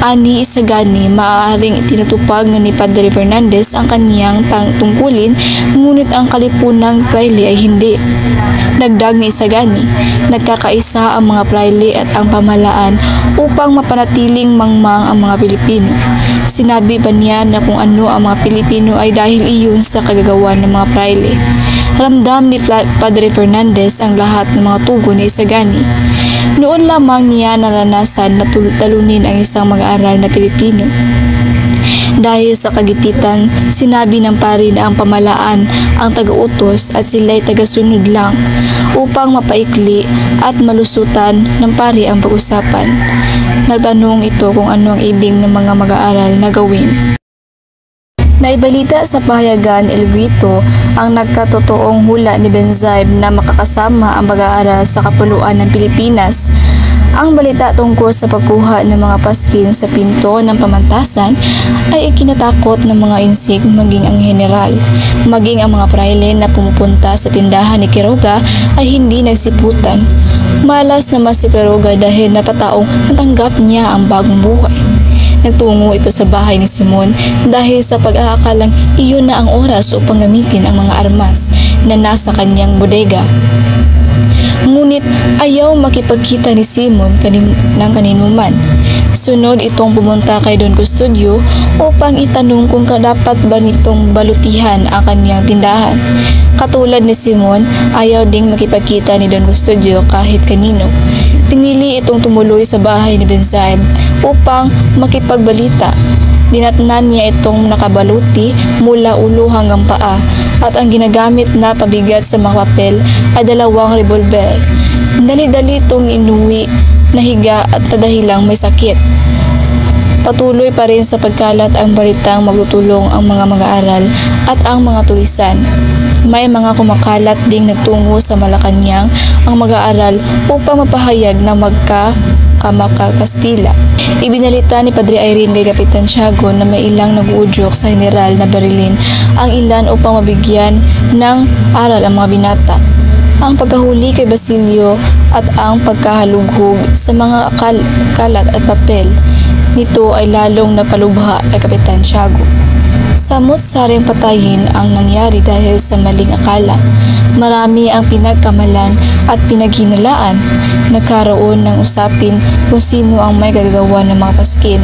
Ani Isagani, maaaring tinutupag nga ni Padre Fernandez ang kaniyang tungkulin, ngunit ang kalipunang praile ay hindi. Dagdag ni Isagani, nagkakaisa ang mga praile at ang pamahalaan upang mapanatiling mangmang ang mga Pilipino. Sinabi pa niya na kung ano ang mga Pilipino ay dahil iyon sa kagagawan ng mga praile. Ramdam ni Padre Fernandez ang lahat ng mga tugon ni Isagani. Noon lamang niya naranasan na talunin ang isang mag-aaral na Pilipino. Dahil sa kagipitan, sinabi ng pari na ang pamalaan ang taga-utos at sila'y taga-sunod lang upang mapaikli at malusutan ng pari ang pag-usapan. Nagtanong ito kung ano ang ibig ng mga mag-aaral na gawin. Naibalita sa pahayagan El Grito ang nagkatotoong hula ni Benzaib na makakasama ang pag-aaral sa kapuluan ng Pilipinas. Ang balita tungkol sa pagkuha ng mga paskin sa pinto ng pamantasan ay ikinatakot ng mga insik maging ang general. Maging ang mga praile na pumupunta sa tindahan ni Quiroga ay hindi nagsiputan. Malas naman si Quiroga dahil napataong natanggap niya ang bagong buhay. Nagtungo ito sa bahay ni Simon dahil sa pag-aakalang iyon na ang oras upang gamitin ang mga armas na nasa kanyang bodega. Ngunit ayaw makipagkita ni Simon ng kaninuman. Sunod itong pumunta kay Don Custodio upang itanong kung dapat ba nitong balutihan ang kanyang tindahan. Katulad ni Simon, ayaw ding makipagkita ni Don Custodio kahit kanino. Pinili itong tumuloy sa bahay ni Benzaib upang makipagbalita. Dinatnan niya itong nakabaluti mula ulo hanggang paa at ang ginagamit na pabigat sa mga papel ay 2 revolver. Dali-dali itong inuwi na higa at dahilang may sakit. Patuloy pa rin sa pagkalat ang balitang magtutulong ang mga mag-aaral at ang mga tulisan. May mga kumakalat ding nagtungo sa Malacanang ang mag-aaral upang mapahayag na Kastila. Ibinalita ni Padre Irene kay Kapitan Tiago na may ilang nag-uudyok sa general na barilin ang ilan upang mabigyan ng aral ang mga binata. Ang pagkahuli kay Basilio at ang pagkahalughog sa mga kalat at papel nito ay lalong napalubha kay Kapitan Tiago. Samot saring patayin ang nangyari dahil sa maling akala. Marami ang pinagkamalan at pinaghinalaan. Nagkaroon ng usapin kung sino ang may gagawa ng mga paskin.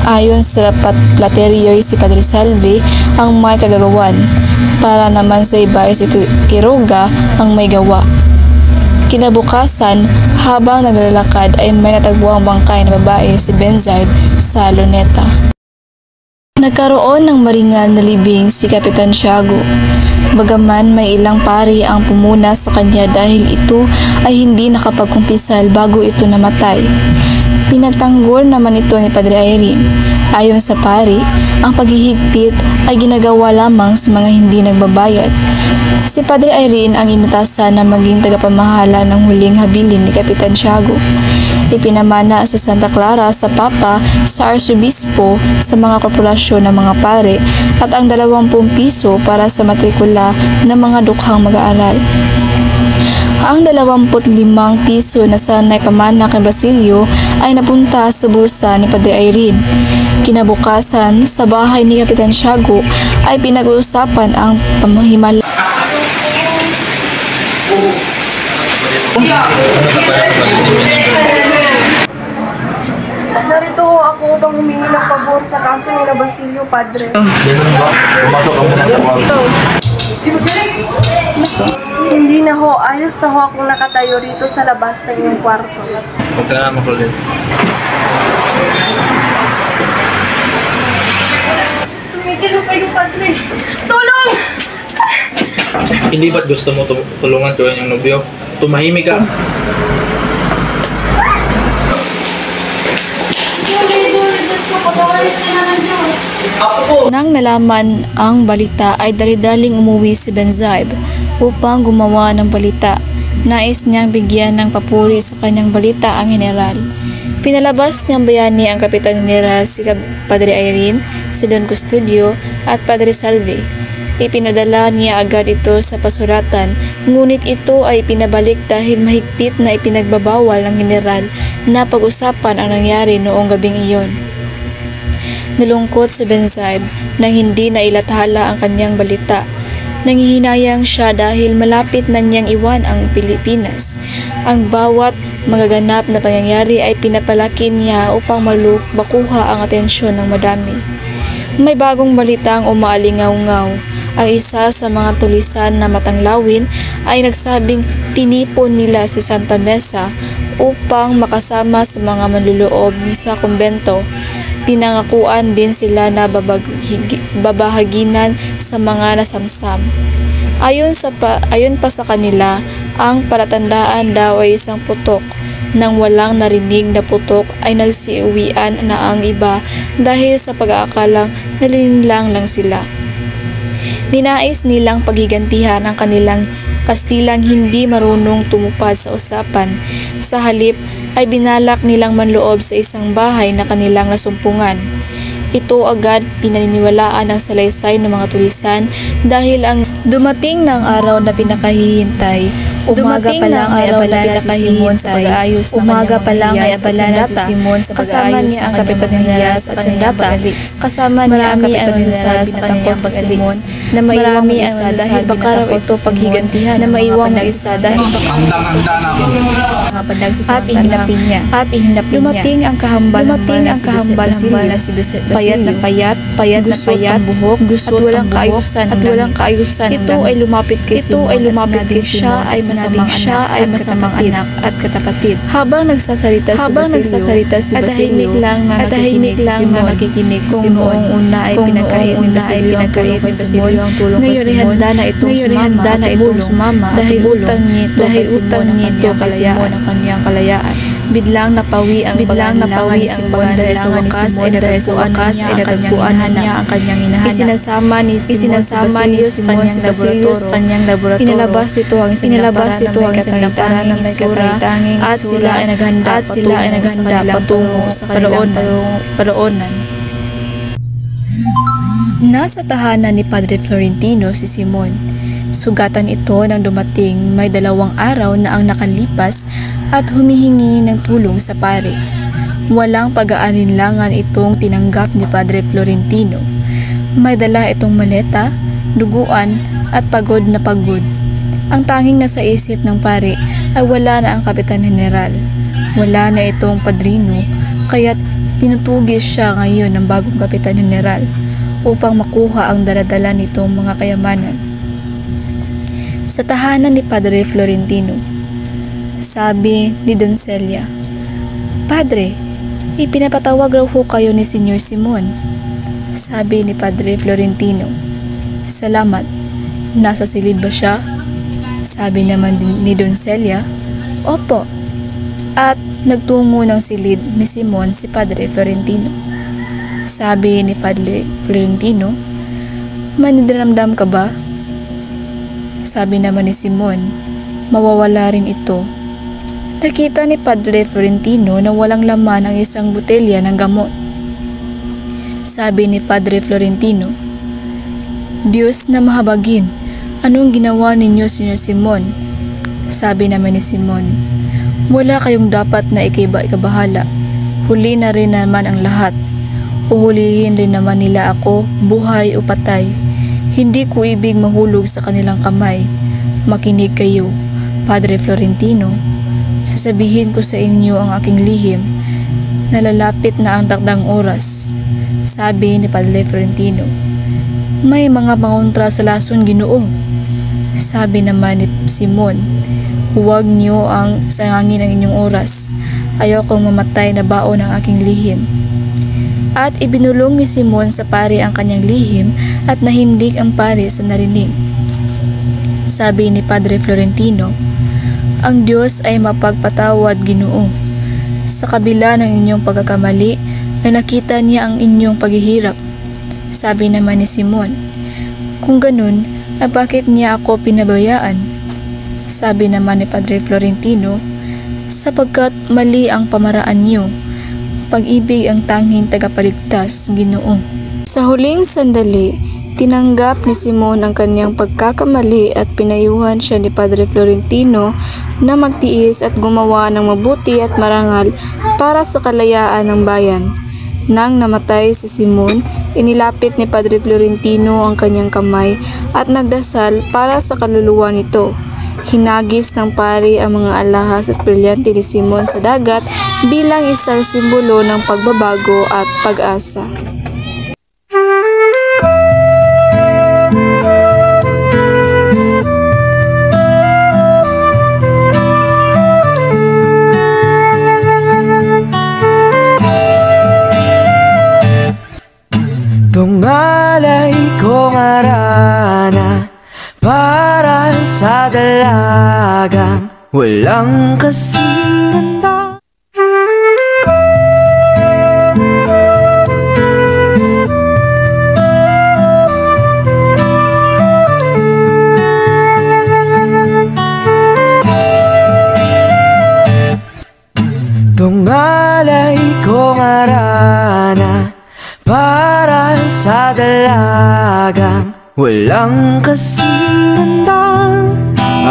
Ayon sa plateryo si Padre Salve ang may kagagawan. Para naman sa iba ay si Quiroga ang may gawa. Kinabukasan, habang naglalakad ay may natagpuang bangkay na babae si Benzaib sa Luneta. Nagkaroon ng maringal na libing si Kapitan Tiago. Bagaman may ilang pari ang pumuna sa kanya dahil ito ay hindi nakapagkumpisal bago ito namatay. Pinagtanggol naman ito ni Padre Irene. Ayon sa pari, ang paghihigpit ay ginagawa lamang sa mga hindi nagbabayad. Si Padre Irene ang inatasan na maging tagapamahala ng huling habilin ni Kapitan Tiago. Ipinamana sa Santa Clara sa Papa, sa Arsobispo, sa mga korporasyon ng mga pare at ang 20 piso para sa matrikula ng mga dukhang mag-aaral. Ang 25 piso na sana'y pamana kay Basilio ay napunta sa bulsa ni Padre Irene. Kinabukasan, sa bahay ni Kapitan Tiago ay pinag-uusapan ang pamahimala. Narito ho ako upang humingi ng pabor sa kaso ni Basilio, Padre. Ganun ba? Pumasok ka muna sa kwarto. Hindi na ho, ayos na ho akong nakatayo rito sa labas ng iyong kwarto. Huwag ka na makulit. Tumigil ho kayo, Padre. Tulong! Hindi ba't gusto mo tulungan ko yung nobyo? Tumahimik ka. Nang nalaman ang balita ay dali-daling umuwi si Benzaib upang gumawa ng balita. Nais niyang bigyan ng papuri sa kanyang balita ang general. Pinalabas niyang bayani ang Kapitan General si Padre Irene, si Don Custodio at Padre Salve. Ipinadala niya agad ito sa pasuratan, ngunit ito ay pinabalik dahil mahigpit na ipinagbabawal ng general na pag-usapan ang nangyari noong gabing iyon. Nalungkot si Benzaib nang hindi nailathala ang kanyang balita. Nangihinayang siya dahil malapit na niyang iwan ang Pilipinas. Ang bawat magaganap na pangyayari ay pinapalaki niya upang makuha ang atensyon ng madami. May bagong balitang umaalingaw-ngaw. Ang isa sa mga tulisan na matanglawin ay nagsabing tinipon nila si Santa Mesa upang makasama sa mga manluloob sa kumbento. Pinangakuan din sila na babahaginan sa mga nasamsam. Ayon pa sa kanila, ang palatandaan daw ay isang putok. Nang walang narinig na putok ay nagsiuwian na ang iba dahil sa pag-aakalang nalinlang lang sila. Ninais nilang paghigantihan ang kanilang Kastilang hindi marunong tumupad sa usapan. Sa halip ay binalak nilang manloob sa isang bahay na kanilang nasumpungan. Ito agad pinaniniwalaan ng salaysay ng mga tulisan dahil ang dumating ng araw na pinakahihintay. Umaga pa lang ay abala na si Simon sa pag-aayos ng kasama niya ang Kapitan Elias at Sandata. Kasama niya ang Kapitan Elias sa kanyang pag-alis na maiwang ng isa dahil baka raw ito paghigantihan na maiwang ng isa dahil at ihinapin niya. Dumating ang kahambal na si payat na payat ang buhok, gusot ang walang kaayusan. Ito ay lumapit kay Simon siya ay masamang anak at katapatid. Habang nagsasalita si Basilio, at tahimik lang na nakikinig si Simon kung una ay pinagkait ni Basilio ang tulong kay Simon. Ngayon handa na itong sumama dahil utang nito kay Simon ang kanyang kalayaan. Biglang napawi ang Simon dahil sa wakas ay natagpuan niya ang kanyang hinahanap. Isinasama ni Simon si Basilio sa kanyang laboratorio. Inilabas ito ang isang lamparan na may katanging at sila ay naghanda patungo sa kanilang paroonan. Nasa tahanan ni Padre Florentino si Simon. Sugatan ito nang dumating may 2 araw na ang nakalipas at humihingi ng tulong sa pare. Walang pag-aalinlangan itong tinanggap ni Padre Florentino. May dala itong maleta, duguan at pagod na pagod. Ang tanging nasa isip ng pare ay wala na ang Kapitan General. Wala na itong padrino, kaya't tinutugis siya ngayon ng bagong Kapitan General upang makuha ang daladala nitong mga kayamanan. Sa tahanan ni Padre Florentino, sabi ni Doncelia, "Padre, ipinapatawag raw ho kayo ni Senyor Simon." Sabi ni Padre Florentino, "Salamat. Nasa silid ba siya?" Sabi naman ni Doncelia, "Opo." At nagtungo ng silid ni Simon si Padre Florentino. Sabi ni Padre Florentino, "May nadiramdam ka ba?" Sabi naman ni Simon, "Mawawala rin ito." Nakita ni Padre Florentino na walang laman ang isang botelya ng gamot. Sabi ni Padre Florentino, "Diyos na mahabagin, anong ginawa ninyo, Senyor Simon?" Sabi naman ni Simon, "Wala kayong dapat na ikabahala. Huli na rin naman ang lahat. Uhulihin rin naman nila ako, buhay o patay. Hindi ko ibig mahulog sa kanilang kamay. Makinig kayo, Padre Florentino. Sasabihin ko sa inyo ang aking lihim. Nalalapit na ang takdang oras." Sabi ni Padre Florentino, "May mga pangontra sa lason, Ginoo." Sabi naman ni Simon, "Huwag niyo ang sayangin ang inyong oras. Ayaw kong mamatay na baon ang aking lihim." At ibinulong ni Simon sa pare ang kanyang lihim at nahindig ang pare sa narinig. Sabi ni Padre Florentino, "Ang Diyos ay mapagpatawad, Ginoo. Sa kabila ng inyong pagkakamali ay nakita niya ang inyong paghihirap." Sabi naman ni Simon, "Kung ganun, ay bakit niya ako pinabayaan?" Sabi naman ni Padre Florentino, sapagkat mali ang pamaraan niyo, pag-ibig ang tanging tagapaligtas, Ginoo. Sa huling sandali, tinanggap ni Simon ang kanyang pagkakamali at pinayuhan siya ni Padre Florentino na magtiis at gumawa ng mabuti at marangal para sa kalayaan ng bayan. Nang namatay si Simon, inilapit ni Padre Florentino ang kanyang kamay at nagdasal para sa kaluluwa nito. Hinagis ng pari ang mga alahas at brilyante ni Simon sa dagat bilang isang simbolo ng pagbabago at pag-asa. Tungalay kong arana para sa dalagang walang kasing ganda. Tungalay kong arana para sa dalagang walang kasing ganda.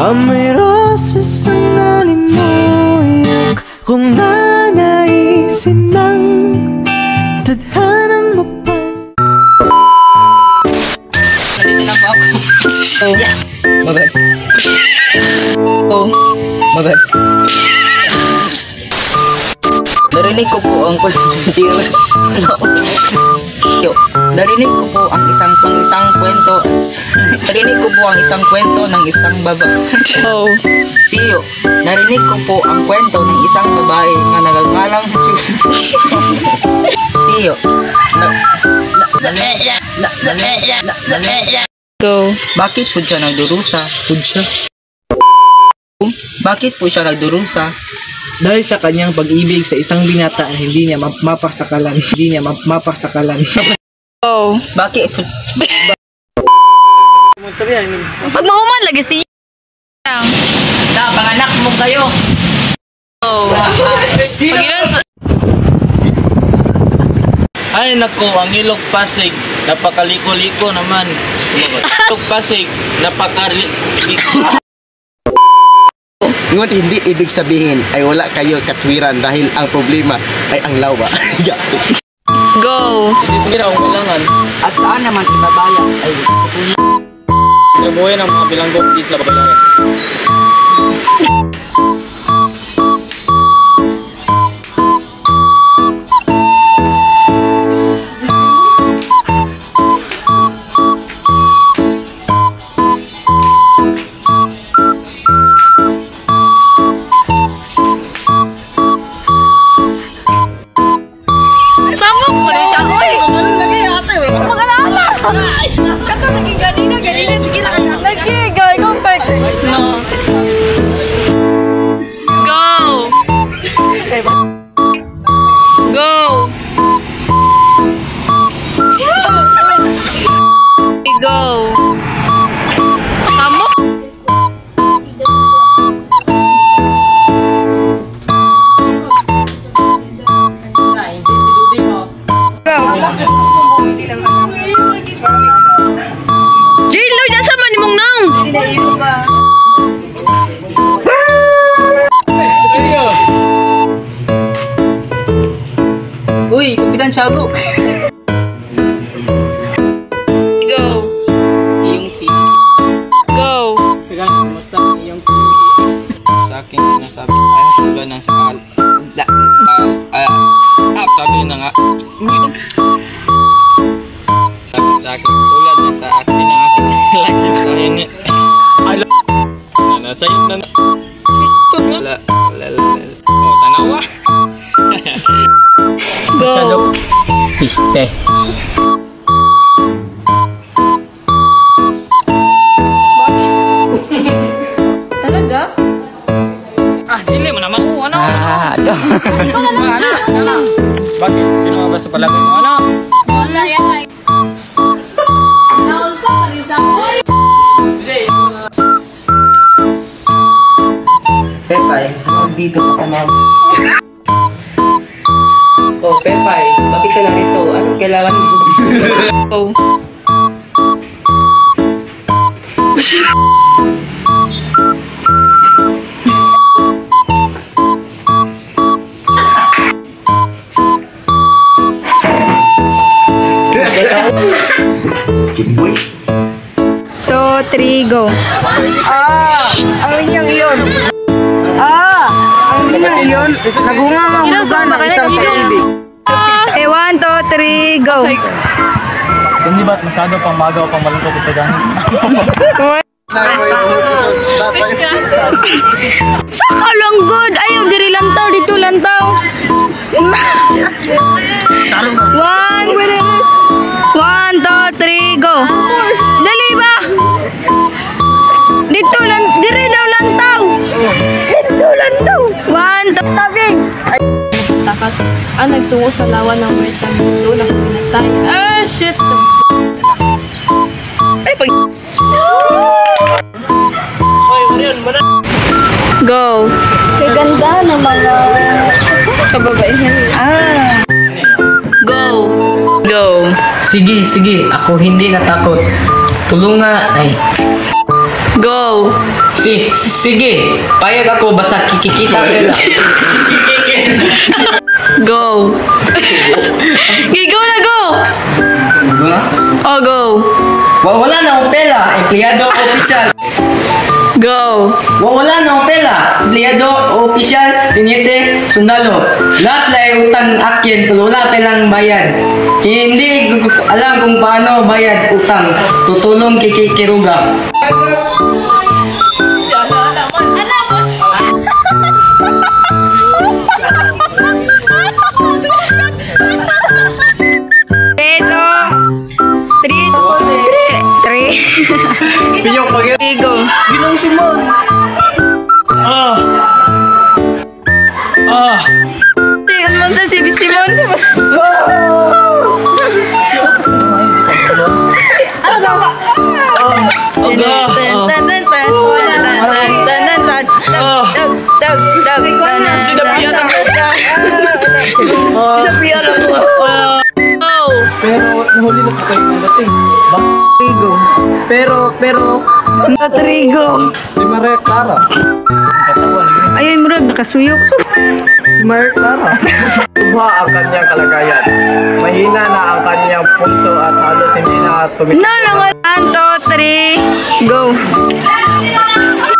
Amoy roses ang nalimuyak kung nanaisin ng tadhanang mapan. Dito na po ako. Bakit? Bakit? Narinig ko po ang narinig ko po ang isang kwento. Narinig ko po ang isang kwento ng isang Tiyo, narinig ko po ang kwento ng isang babae na nagangalang Tiyo, Go. Bakit po siya nagdurusa? Bakit po siya nagdurusa? Dahil sa kanyang pag-ibig sa isang binata na hindi niya mapasakalan. Oh. Bakit? Pag mahuman lagi siya. Panganak mo sa'yo. Oh. Ay nako, ang Ilog Pasig, napakaliko-liko naman. Ilog Pasig, napakaliko. Ngunit hindi ibig sabihin ay wala kayo katwiran dahil ang problema ay ang lawa. Go! Sige na, ang kailangan. At saan naman ibabayan ay Nabuhay ng mga bilanggo, di sila babayaran. Go! Kamu? Jilo, dyan sa manimong nang! Uy, Kapitan Shago! Sabi na nga sa akin tulad na sa akin ng aking lagi sa akin nasa yun na piston nga tanawa Go! Piste. Talaga? Dili mo naman ko ano Ikaw na lang. Bakit? Sino nga ba sa palagay mo ano? Wala yan ay. Naunsa ka rin siya. dito baka Oh, Pepay, bakit ka narito? Anong kailangan mo? Oh. Two, three, go. Ang linyang iyon. Ang linyang iyon. Nagungang ang buga ng isang pag-ibig. Okay, 1, 2, 3, go. Hindi ba't masyado pang magaw pang malungkot sa gangis? Saka lang good. Ayaw, diri lantaw. Dito lantaw. 1, 2, 3, go. Dali ba? Dito lang, diri daw lantaw. Dito lantaw. 1, 2, tabing. Takas, nagtungo sa lawa ng Huerta Mundo na pinatay. Ah, shit! Ay, pag... Go. Kay ganda ng mga kababaihan. Go. Go. Sige, ako hindi natakot. Tulong nga, ay. Go. Sige, payag ako basta kikikita nila. Go. Okay, go na, go. Oh, go. Wala na akong pera, empleyado opisyal. Go. Wala na akong pera, empleyado opisyal, tinyete, sundalo. Last na utang akin, pero wala pelang bayad. Hindi alam kung paano bayad utang. Tutulong kikiruga. Piyong pag- Ginong Simon. Tingnan mo sa si Simon. Ano daw ba? Sinabihan ako. Pero nahuli na po kayo ng dating. Trigo. Pero Trigo. si Maria Clara. Ayun, murag nakasuyok. Si Maria Clara. Subha ang kanyang kalagayan. Mahina na ang kanyang pulso at halos hindi na tumitik. No, 1, 2, 3, go.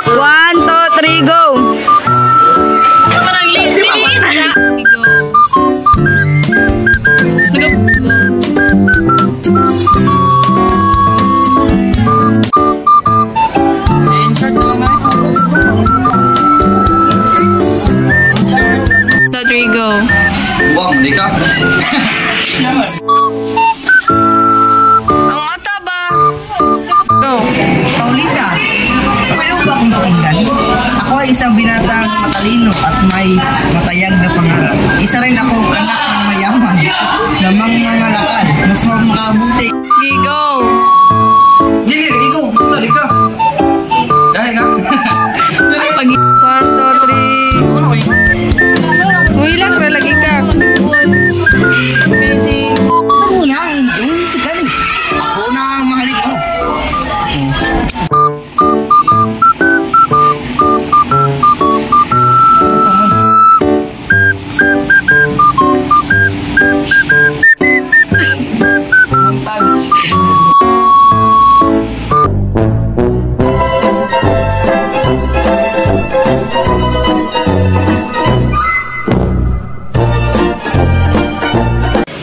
1, 2, 3, go. Parang bilis na. Rodrigo. Buwang, di ka? Ang mata ba? Go. Paulita, pwede mo ba akong pakinggan? Ako ay isang binatang matalino at may matayag na pangarap. Isa rin ako anak ng mayaman na mangangalakal. Mas makabuti. Go. Gigo, sorry ka. Dahil ka? Ay, pag 1, 2, 3. Umilag pa lagi ka. Ako na ang inyong sigaling. Ako na ang mahalip mo.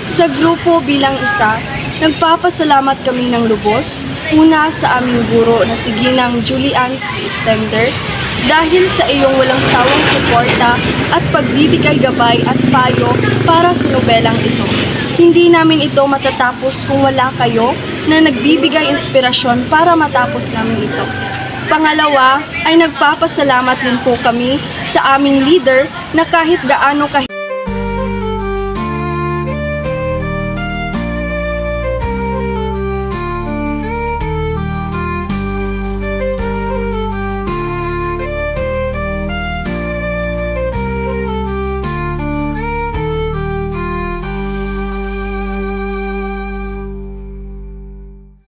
Sa grupo bilang isa, nagpapasalamat kami ng lubos, una sa aming guro na si Ginang Julian C. Stender, dahil sa iyong walang sawang suporta at pagbibigay gabay at payo para sa nobelang ito. Hindi namin ito matatapos kung wala kayo na nagbibigay inspirasyon para matapos namin ito. Pangalawa ay nagpapasalamat din po kami sa aming leader na kahit gaano